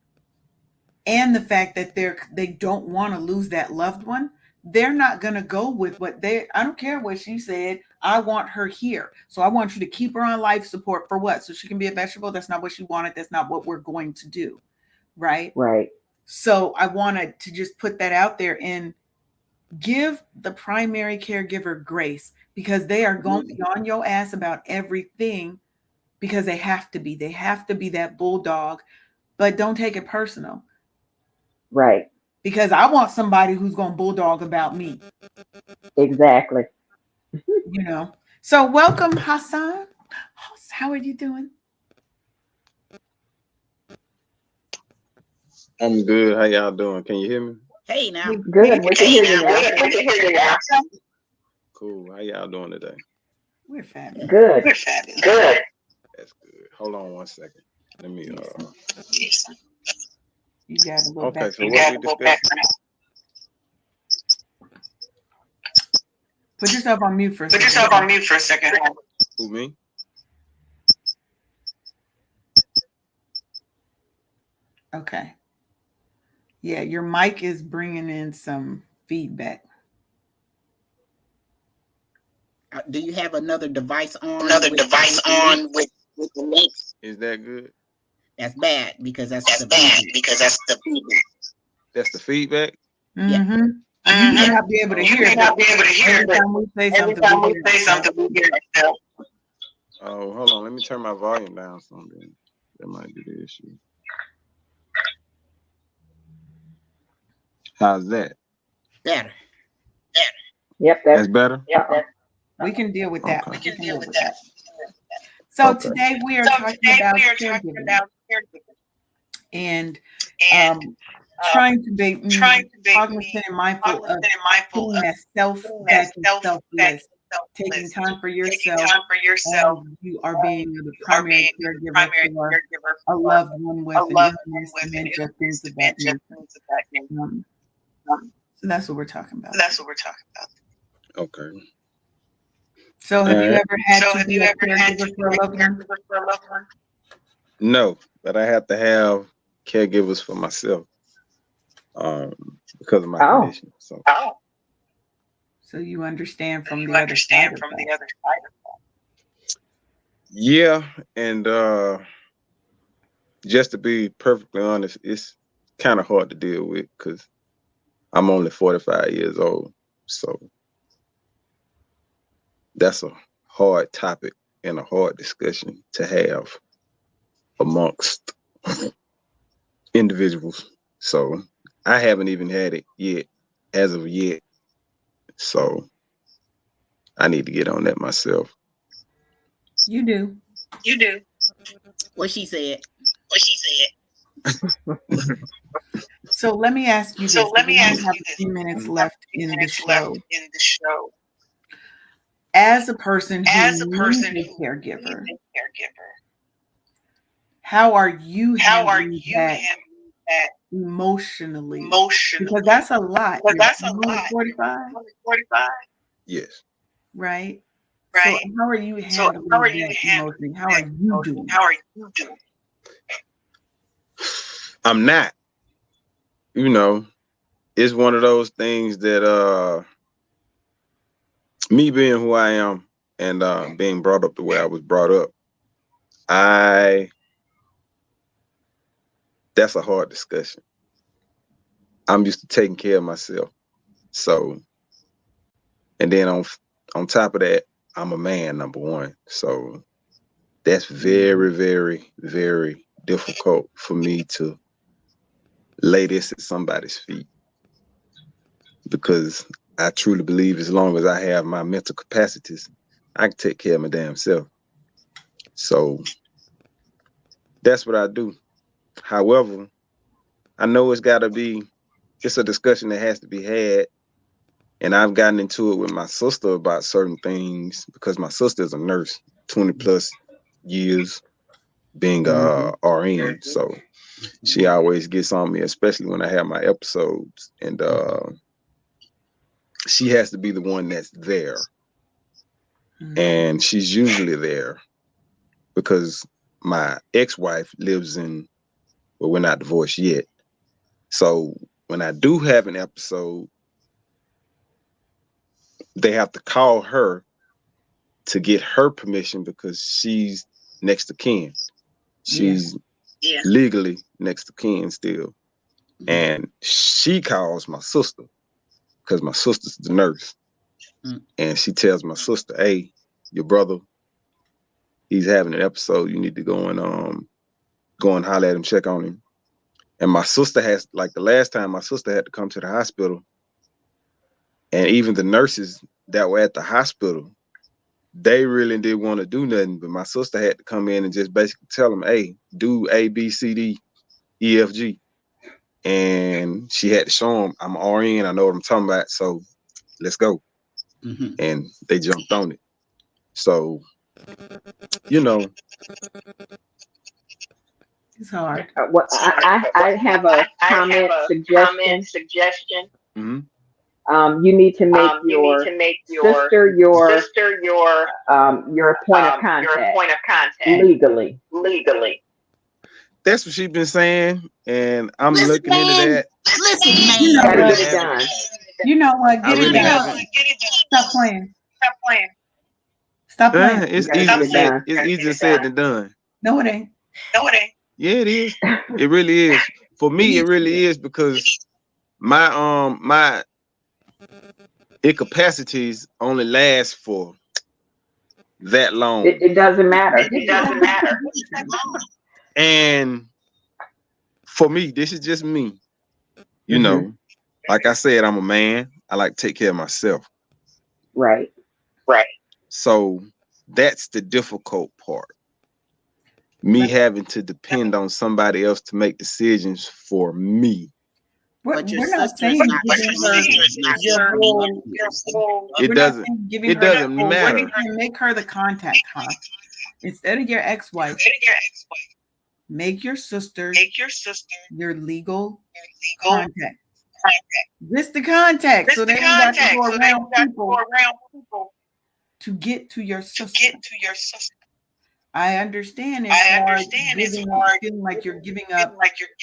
and the fact that they don't want to lose that loved one, they're not going to go with what I don't care what she said, I want her here, so I want you to keep her on life support for what, so she can be a vegetable? That's not what she wanted. That's not what we're going to do, right? Right. So I wanted to just put that out there and give the primary caregiver grace, because they are going to be on your ass about everything, because they have to be that bulldog. But don't take it personal, Right. because I want somebody who's going to bulldog about me, Exactly. you know. So welcome, Hassan. How are you doing? I'm good. How y'all doing? Can you hear me? Hey, now. Good. We can hear you now. Good. We can hear you now. Cool. How y'all doing today? We're fabulous. Good. We're fabulous. Good. That's good. Hold on one second. Let me You got to go okay, back. so what we discussing? Put yourself on mute for a second. Put yourself on mute for a second. Who, me? Okay. Yeah, your mic is bringing in some feedback. Do you have another device on? With the link. Is that good? That's bad, because that's the feedback. That's the feedback? Mm-hmm. You may not be able to hear. Every time we say something, we hear it. Oh, hold on. Let me turn my volume down something. That might be the issue. How's that? Better. Yep. That's better? Yep. We can deal with that. Okay. We can deal with that. So Okay. today we are talking about caregiving. And trying to be cognizant and mindful of putting that self back in selfless, taking time for yourself as you are being the primary caregiver for a loved one with an illness, dementia, things of that nature. So that's what we're talking about. Okay. So have you ever had to be a caregiver for a loved one? No, but I have to have caregivers for myself because of my condition. So you understand from the other side of that. Yeah, and just to be perfectly honest, it's kind of hard to deal with because I'm only 45 years old. So that's a hard topic and a hard discussion to have amongst individuals. So I haven't even had it yet, as of yet. So I need to get on that myself. You do. What she said. So let me ask you this. We have a few minutes left in the show. As a person who needs a caregiver, How are you handling that that emotionally? emotionally? Because that's a lot. Because You're that's a only lot. 45, 45, Yes. right? So right? how are you So handling how are you that handling emotionally? How are you doing? How are you doing? I'm not. You know, it's one of those things that me being who I am and being brought up the way I was brought up, that's a hard discussion. I'm used to taking care of myself. So, and then on top of that, I'm a man, number one. So that's very, very, very difficult for me to lay this at somebody's feet, because I truly believe as long as I have my mental capacities, I can take care of my damn self. So that's what I do. However, I know it's a discussion that has to be had. And I've gotten into it with my sister about certain things because my sister is a nurse, 20 plus years being RN. So she always gets on me, especially when I have my episodes. And she has to be the one that's there. And she's usually there because my ex-wife lives well, we're not divorced yet. So when I do have an episode, they have to call her to get her permission because she's next to kin. She's legally next to kin still. And she calls my sister because my sister's the nurse. And she tells my sister, hey, your brother, he's having an episode. You need to go and holler at him, check on him. And my sister the last time my sister had to come to the hospital, and even the nurses that were at the hospital, they really didn't want to do nothing, but my sister had to come in and just basically tell them, hey, do A, B, C, D, E, F, G. And she had to show them, I'm RN, I know what I'm talking about, so let's go. And they jumped on it. So, it's hard. Well, I have a comment suggestion. You need to make your sister your point of contact legally. That's what she's been saying, and I'm looking into that. Listen, man. You know Gotta what? get it done. You know what? Get it done. Stop playing. Stop playing. It's easier said than done. No, it ain't. Yeah, it is. It really is. For me, it really is, because my incapacities only last for that long. It doesn't matter. And for me, this is just me. You know, like I said, I'm a man. I like to take care of myself. Right. So that's the difficult part. Me having to depend on somebody else to make decisions for me. We're not saying it doesn't matter. Make her the contact, huh? Instead of your ex-wife, make your sister your legal contact. Just the contact, so they don't have to go around people to get to your sister. I understand it's hard feeling like you're giving up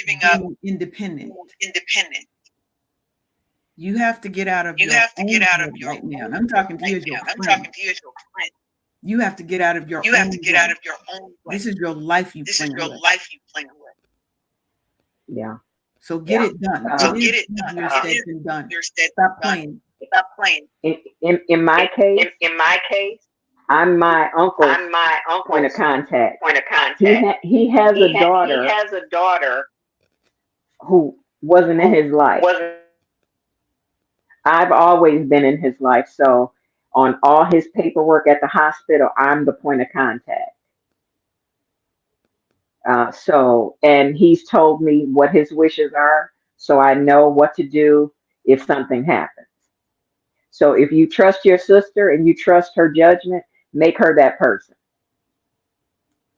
being independent. You have to get out of your own head right now. And I'm talking to you as your friend. You have to get out of your own. This is your life you playing with. Yeah. So get it done. It is easier said than done. Stop playing. In my case, I'm my uncle's point of contact. He has a daughter who wasn't in his life. I've always been in his life, so on all his paperwork at the hospital, I'm the point of contact. And he's told me what his wishes are, so I know what to do if something happens. So if you trust your sister and you trust her judgment, make her that person.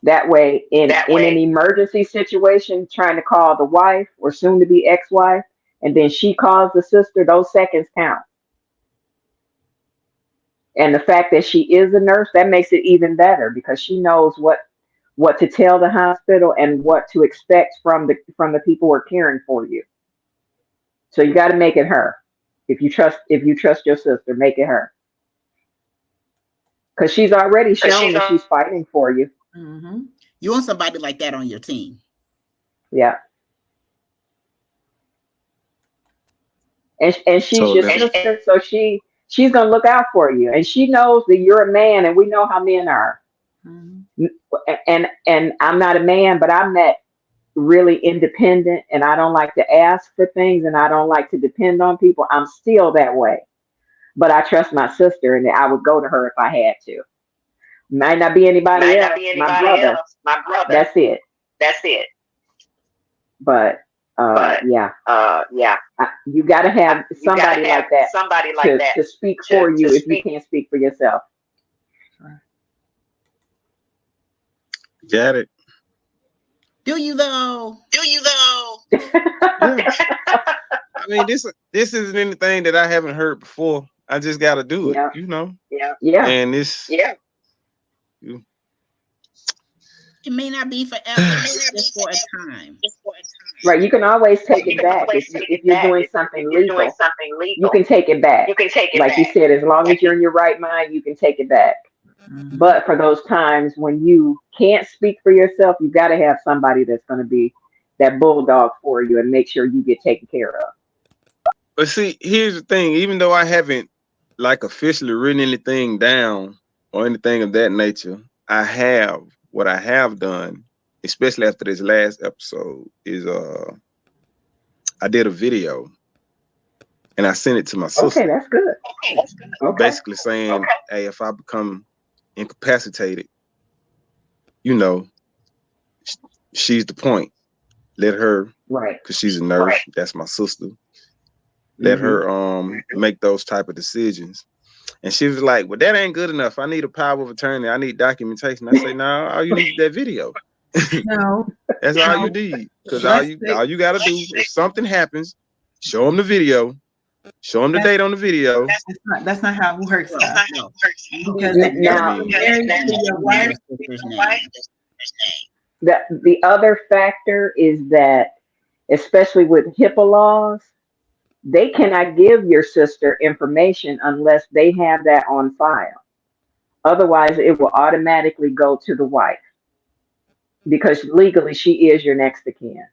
That way, in an emergency situation, trying to call the wife or soon to be ex-wife, and then she calls the sister, those seconds count. And the fact that she is a nurse, that makes it even better because she knows what to tell the hospital and what to expect from the people who are caring for you. So you got to make it her. If you trust your sister, make it her. Because she's already shown that she's fighting for you. Mm-hmm. You want somebody like that on your team. Yeah. And she's your sister, so she's gonna look out for you, and she knows that you're a man, and we know how men are. Mm-hmm. And I'm not a man, but I'm that really independent, and I don't like to ask for things, and I don't like to depend on people. I'm still that way, but I trust my sister, and I would go to her if I had to. Might not be anybody else. My brother. That's it. But yeah. You got to have somebody like that to speak for you if you can't speak for yourself. Got it. Do you though? Yeah. I mean, this isn't anything that I haven't heard before. I just got to do it, you know. Yeah. And it's it may not be forever, just for a time. Right, you can always take it back if you're doing something legal. You can take it back. Like you said, as long as you're in your right mind, you can take it back. Mm-hmm. But for those times when you can't speak for yourself, you got to have somebody that's going to be that bulldog for you and make sure you get taken care of. But see, here's the thing. Even though I haven't like officially written anything down or anything of that nature, what I have done, especially after this last episode, is I did a video and I sent it to my sister. Okay, that's good. Okay. Basically saying, hey, if I become incapacitated, you know, she's the point. Let her, right? Because she's a nurse. Right. That's my sister. Let her make those type of decisions. And she was like, well, that ain't good enough. I need a power of attorney. I need documentation. I say, no, all you need is that video. No. That's all you need. Because all you got to do, if something happens, show them the video. Show them the date on the video. That's not how it works. Because the other factor is that, especially with HIPAA laws, they cannot give your sister information unless they have that on file. Otherwise, it will automatically go to the wife because legally she is your next of kin.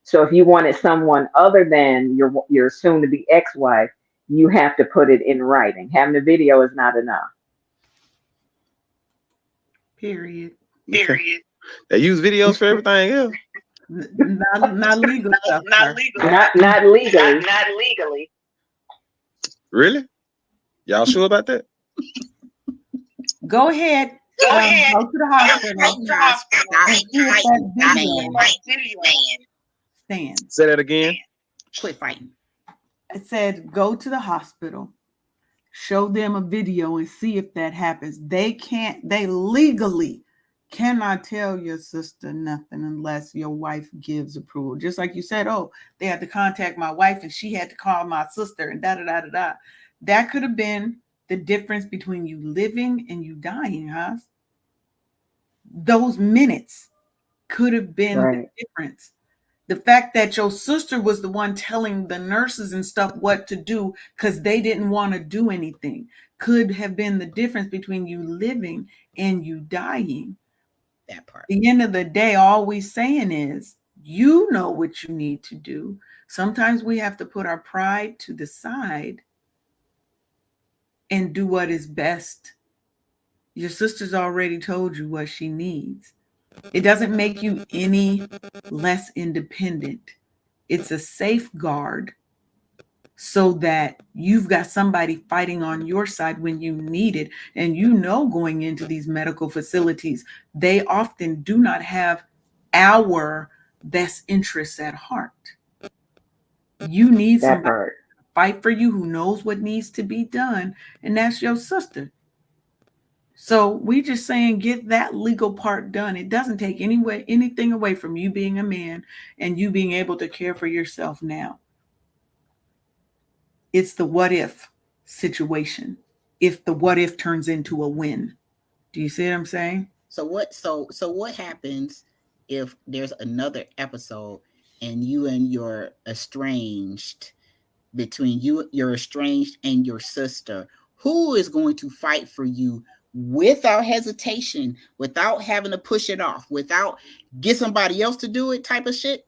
So if you wanted someone other than your soon-to-be ex-wife, you have to put it in writing. Having the video is not enough. Period. They use videos for everything else. Not legal stuff. Not legally. Really? Y'all sure about that? Go ahead. Go to the hospital. Say that again. Quit fighting. I said, go to the hospital, show them a video and see if that happens. They legally cannot tell your sister nothing unless your wife gives approval. Just like you said, they had to contact my wife and she had to call my sister and da-da-da-da-da. That could have been the difference between you living and you dying, huh? Those minutes could have been the difference. The fact that your sister was the one telling the nurses and stuff what to do because they didn't want to do anything could have been the difference between you living and you dying. That part. At the end of the day, all we're saying is, you know what you need to do. Sometimes we have to put our pride to the side and do what is best. Your sister's already told you what she needs. It doesn't make you any less independent. It's a safeguard so that you've got somebody fighting on your side when you need it. And going into these medical facilities, they often do not have our best interests at heart. You need somebody to fight for you who knows what needs to be done, and that's your sister. So we just saying get that legal part done. It doesn't take anything away from you being a man and you being able to care for yourself now. It's the what if situation. If the what if turns into a win. Do you see what I'm saying? So what happens if there's another episode and you and your estranged between you're estranged and your sister, who is going to fight for you without hesitation, without having to push it off, without get somebody else to do it type of shit?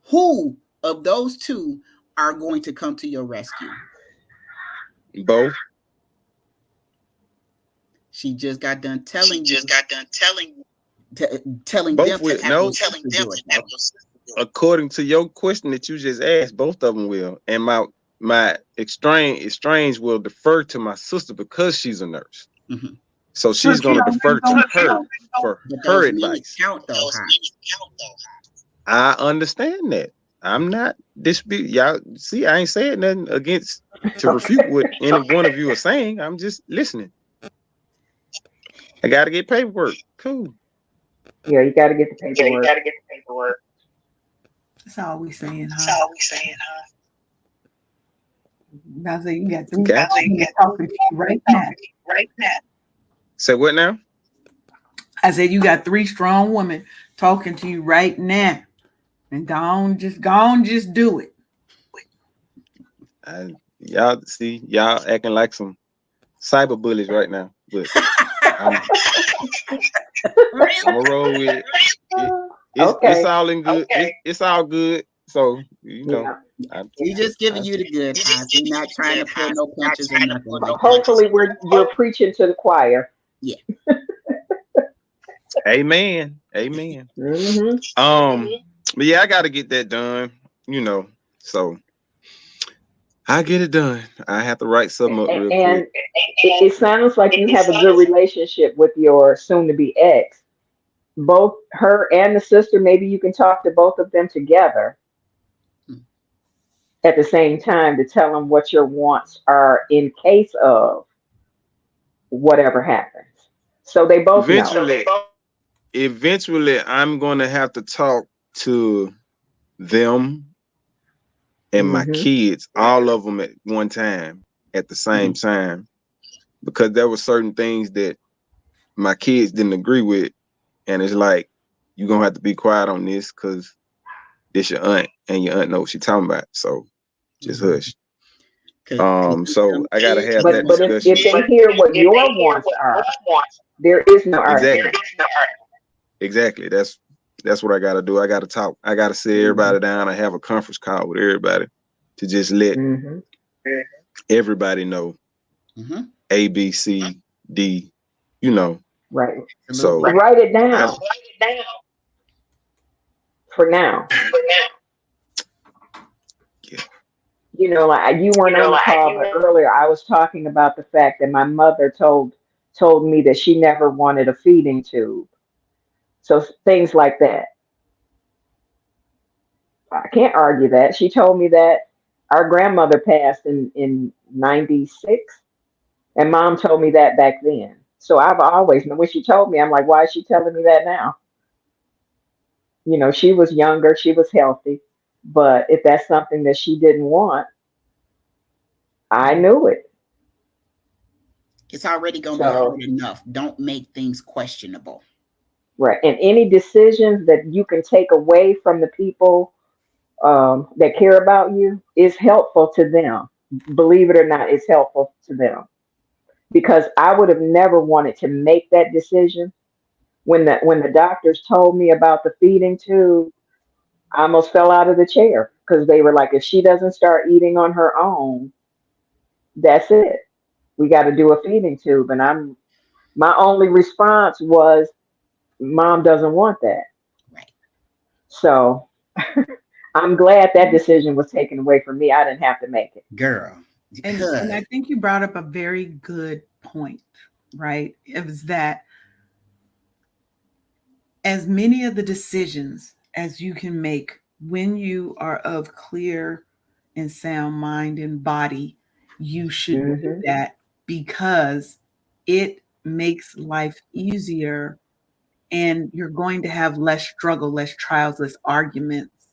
Who of those two are going to come to your rescue? Both. She just got done telling telling both them will. to have No, your sister do it. According to your question that you just asked, both of them will. And my estranged will defer to my sister because she's a nurse. Mm-hmm. So she's going to defer to her for her advice. Count though, I understand that. I'm not dispute. Y'all see, I ain't saying nothing against to refute what any one of you are saying. I'm just listening. I got to get paperwork. Cool. Yeah, you got to get the paperwork. That's all we saying, huh? I say you got three talking to you right now. Say what now? I said you got three strong women talking to you right now. And go on, just do it. Y'all acting like some cyber bullies right now. But I'm gonna roll with it. It's all in good. It's all good. So you know, we're just giving you the good. We're not trying to pull no punches or nothing. Hopefully, we're preaching to the choir. Yeah. Amen. Mm-hmm. But yeah, I got to get that done. You know, so I get it done. I have to write something up real quick. It sounds like you have a good relationship with your soon-to-be ex. Both her and the sister, maybe you can talk to both of them together at the same time to tell them what your wants are in case of whatever happens. So they both know. Eventually, I'm going to have to talk to them and my kids, all of them at one time, at the same time, because there were certain things that my kids didn't agree with. And it's like, you're going to have to be quiet on this because this your aunt and your aunt knows what she's talking about. So just hush. So I got to have that discussion. But if they hear what your wants are, there is no argument. Exactly. That's what I got to do. I got to talk. I got to sit everybody down and have a conference call with everybody to just let everybody know A, B, C, D, you know. Right. So write it down. For now. Yeah. You know, like you weren't on the call, but earlier I was talking about the fact that my mother told me that she never wanted a feeding tube. So things like that. I can't argue that. She told me that our grandmother passed in 96, and Mom told me that back then. So I've always, when she told me, I'm like, why is she telling me that now? You know, she was younger, she was healthy, but if that's something that she didn't want, I knew it. It's already going to be hard enough. Don't make things questionable. Right. And any decisions that you can take away from the people that care about you is helpful to them. Believe it or not, it's helpful to them. Because I would have never wanted to make that decision. When the doctors told me about the feeding tube, I almost fell out of the chair because they were like, if she doesn't start eating on her own, that's it. We got to do a feeding tube. And my only response was, Mom doesn't want that. Right. So I'm glad that decision was taken away from me. I didn't have to make it. Girl. And I think you brought up a very good point, right? It was that as many of the decisions as you can make when you are of clear and sound mind and body, you should do that because it makes life easier, and you're going to have less struggle, less trials, less arguments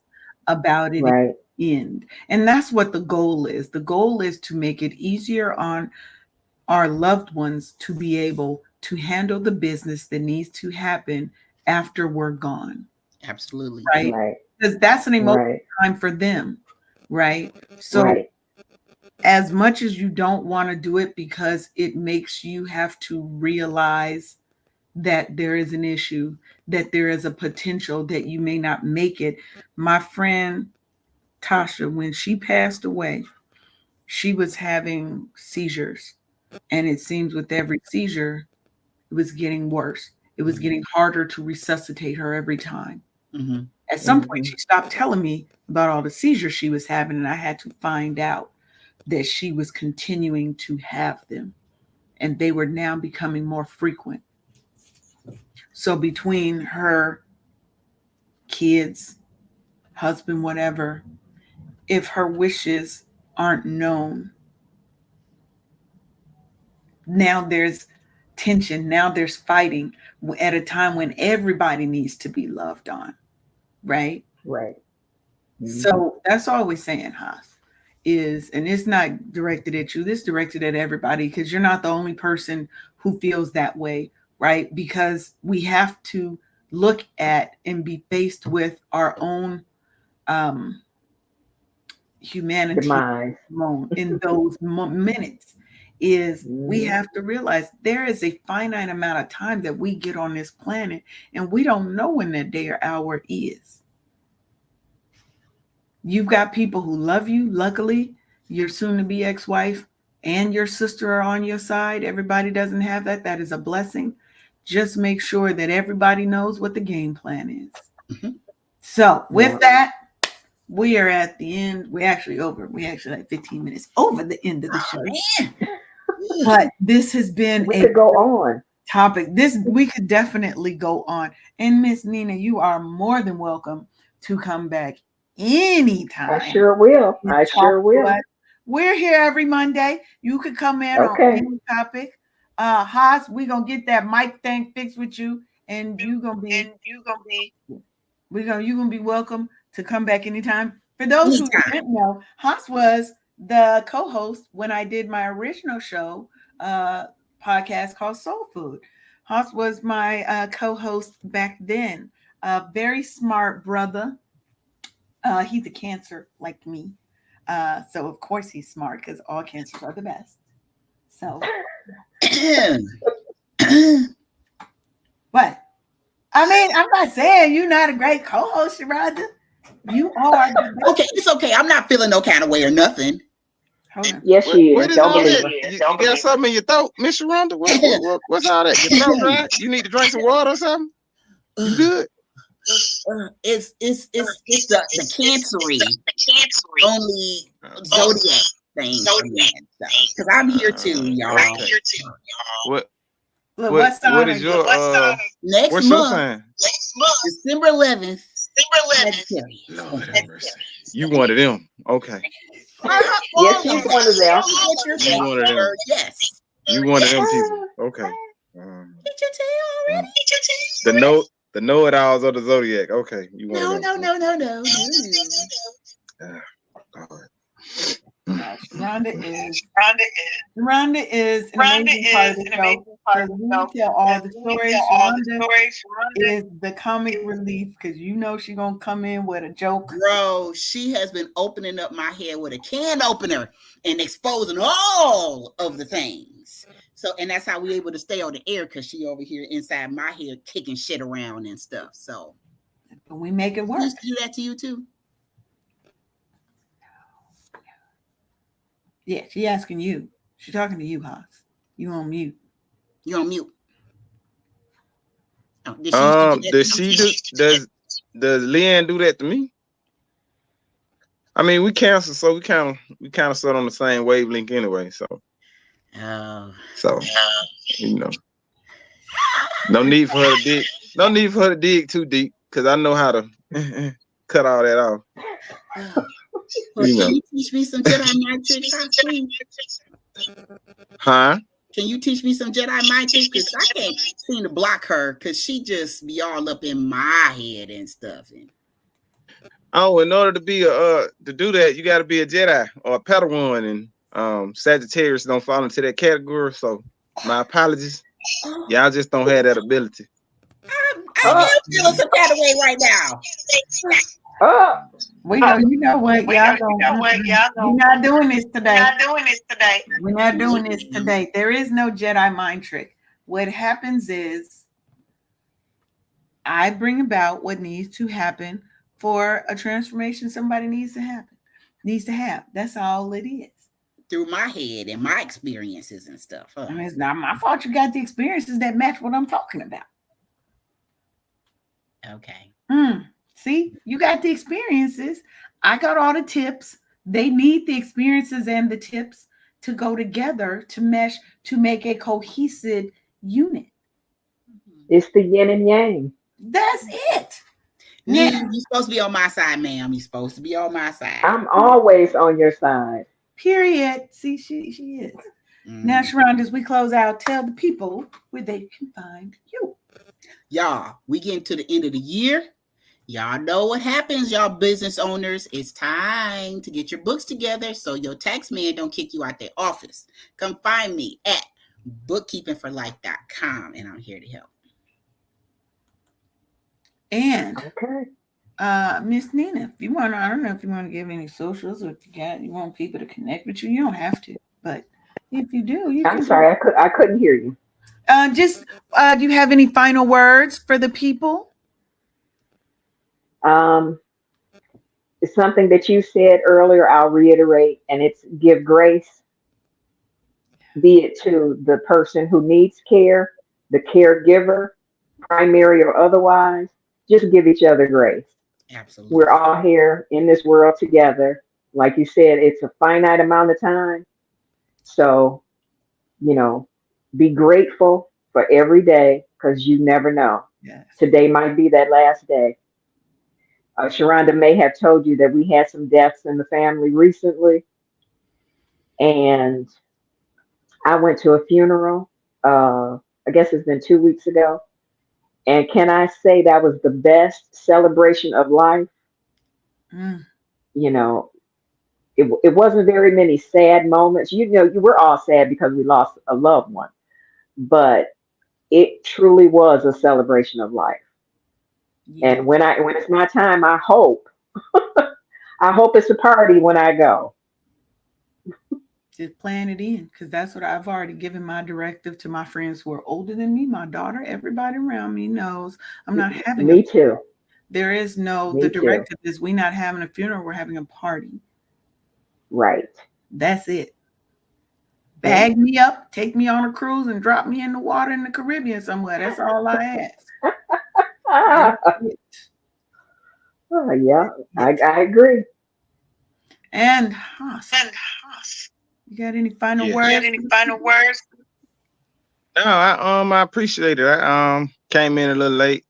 about it Right. at the end. And that's what the goal is. The goal is to make it easier on our loved ones to be able to handle the business that needs to happen after we're gone. Absolutely. Right? Right. Because that's an emotional Right. time for them. Right? So Right. as much as you don't want to do it because it makes you have to realize that there is an issue, that there is a potential that you may not make it. My friend Tasha, when she passed away, she was having seizures. And it seems with every seizure, it was getting worse. It was getting harder to resuscitate her every time. Mm-hmm. At some point, she stopped telling me about all the seizures she was having, and I had to find out that she was continuing to have them, and they were now becoming more frequent. So between her kids, husband, whatever, if her wishes aren't known, now there's tension, now there's fighting at a time when everybody needs to be loved on, right? Right. So that's all we're saying, Haas, is, and it's not directed at you, this directed at everybody, because you're not the only person who feels that way, right? Because we have to look at and be faced with our own humanity Demise. in those minutes. Is we have to realize there is a finite amount of time that we get on this planet, and we don't know when that day or hour is. You've got people who love you. Luckily, your soon-to-be ex-wife and your sister are on your side. Everybody doesn't have that. That is a blessing. Just make sure that everybody knows what the game plan is. Mm-hmm. So with that, we are at the end. We're actually over. We actually like 15 minutes over the end of the show. But this has been we could go on topic. We could definitely go on. And Miss Nina, you are more than welcome to come back anytime. I sure will. I sure will. We're here every Monday. You could come in on any topic. Haas, we're gonna get that mic thing fixed with you, and you're gonna be welcome to come back anytime. For those who didn't know, Haas was the co-host when I did my original show, podcast called Soul Food. Haas was my co-host back then. Very smart brother. He's a Cancer like me. So of course he's smart, because all cancers are the best. So but I mean, I'm not saying you're not a great co-host, Sharonda. You are. Okay, it's okay. I'm not feeling no kind of way or nothing. Hold on. Yes, she is. Don't believe it. You got something in your throat, Miss Sharonda? What's all that? Your throat dry? You need to drink some water or something? You good? It's the cancery only zodiac thing. Because I'm here too, y'all. What is your next month? December 11th. Lord have mercy. You one of them. Okay. Yes, she's one of them. You one of them. Yes. You one of them people. Okay. Did you tell already? The know-it-alls of the zodiac. Okay. You one No. of them. No. Rhonda is an amazing part of the show. We tell all the stories. Rhonda is the comic relief, because you know she's gonna come in with a joke. Bro, she has been opening up my head with a can opener and exposing all of the things. So, and that's how we're able to stay on the air, because she over here inside my head kicking shit around and stuff. So, but we make it work. She used to do that to you too? Yeah, she asking you. She's talking to you, Haas. You on mute. You're on mute. Oh, does Leanne do that to me? I mean, we cancel, so we kind of sit on the same wavelength anyway. So you know, no need for her to dig. No need for her to dig too deep, because I know how to cut all that off. Well, can you teach me some Jedi mind tricks, please? Huh? Can you teach me some Jedi mind tricks? Because I can't seem to block her because she just be all up in my head and stuff. Oh, in order to be to do that, you got to be a Jedi or a Padawan, and Sagittarius don't fall into that category. So my apologies. Y'all just don't have that ability. I am feeling some kind of way right now. You know what? Y'all we're not doing this today. We're not doing this today. There is no Jedi mind trick. What happens is I bring about what needs to happen for a transformation somebody needs to have. That's all it is. Through my head and my experiences and stuff. Huh? I mean, it's not my fault you got the experiences that match what I'm talking about. Okay. See, you got the experiences. I got all the tips. They need the experiences and the tips to go together to mesh to make a cohesive unit. It's the yin and yang. That's it. Now, you're supposed to be on my side, ma'am. You're supposed to be on my side. I'm always on your side. Period. See, she is. Now, Sharonda, as we close out, tell the people where they can find you. Y'all, we getting to the end of the year. Y'all know what happens, y'all business owners. It's time to get your books together so your tax man don't kick you out their office. Come find me at bookkeepingforlife.com, and I'm here to help. And Miss Nina, if you want, I don't know if you want to give any socials or if you want people to connect with you. You don't have to, but if you do, you I'm sorry, I couldn't hear you. Do you have any final words for the people? It's something that you said earlier. I'll reiterate, and it's give grace, be it to the person who needs care, the caregiver, primary or otherwise. Just give each other grace. Absolutely. We're all here in this world together. Like you said, it's a finite amount of time. So, be grateful for every day because you never know. Yes. Today might be that last day. Sharonda may have told you that we had some deaths in the family recently. And I went to a funeral, I guess it's been 2 weeks ago. And can I say that was the best celebration of life? It wasn't very many sad moments. You were all sad because we lost a loved one. But it truly was a celebration of life. Yeah. And when it's my time, I hope it's a party when I go. Just plan it in, because that's what I've already given my directive to my friends who are older than me, my daughter, everybody around me knows I'm not having Me too. There is the directive is we're not having a funeral, we're having a party. Right. That's it. Bag me up, take me on a cruise, and drop me in the water in the Caribbean somewhere. That's all I ask. Oh, yeah, I agree. And you got any final words? No, I appreciate it. I came in a little late.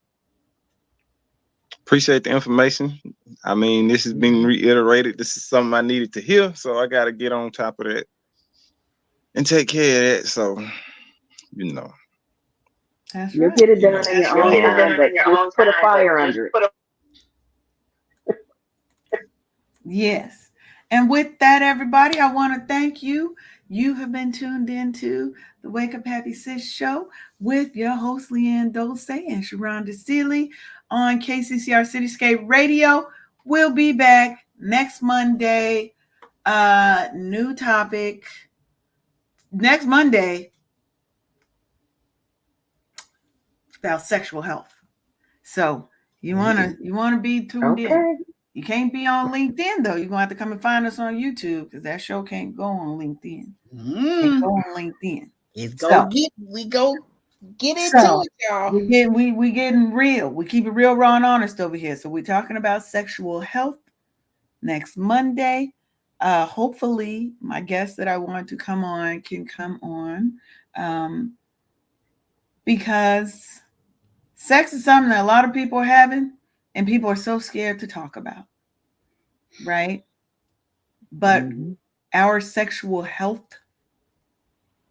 Appreciate the information. I mean, this has been reiterated. This is something I needed to hear, so I got to get on top of that and take care of that. So, That's You'll get it done in your own time, but just put a fire under it. Yes. And with that, everybody, I want to thank you. You have been tuned into the Wake Up Happy Sis show with your host, Leanne Dulce and Sharonda Steele on KCCR Cityscape Radio. We'll be back next Monday. New topic. Next Monday about sexual health. So you wanna be tuned in. You can't be on LinkedIn though. You're gonna have to come and find us on YouTube because that show can't go on LinkedIn. Can't go on LinkedIn. We go get into it, y'all. We getting real. We keep it real, raw, and honest over here. So we're talking about sexual health next Monday. Hopefully, my guest that I want to come on can come on, because sex is something that a lot of people are having, and people are so scared to talk about, right? But our sexual health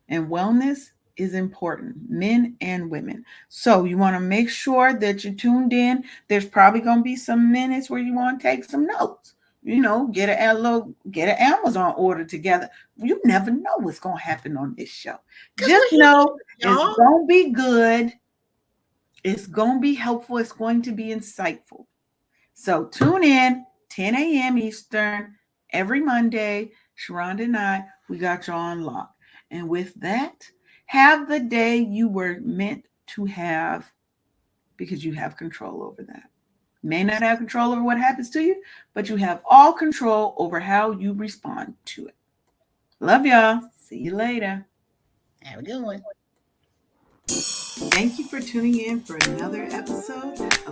And wellness is important, men and women. So you want to make sure that you're tuned in. There's probably going to be some minutes where you want to take some notes. You know, get an Amazon order together. You never know what's going to happen on this show. Just know it's going to be good. It's going to be helpful. It's going to be insightful. So tune in 10 a.m. Eastern every Monday. Sharonda and I, we got you on lock. And with that, have the day you were meant to have, because you have control over that. May not have control over what happens to you, but you have all control over how you respond to it. Love y'all. See you later. Have a good one. Thank you for tuning in for another episode of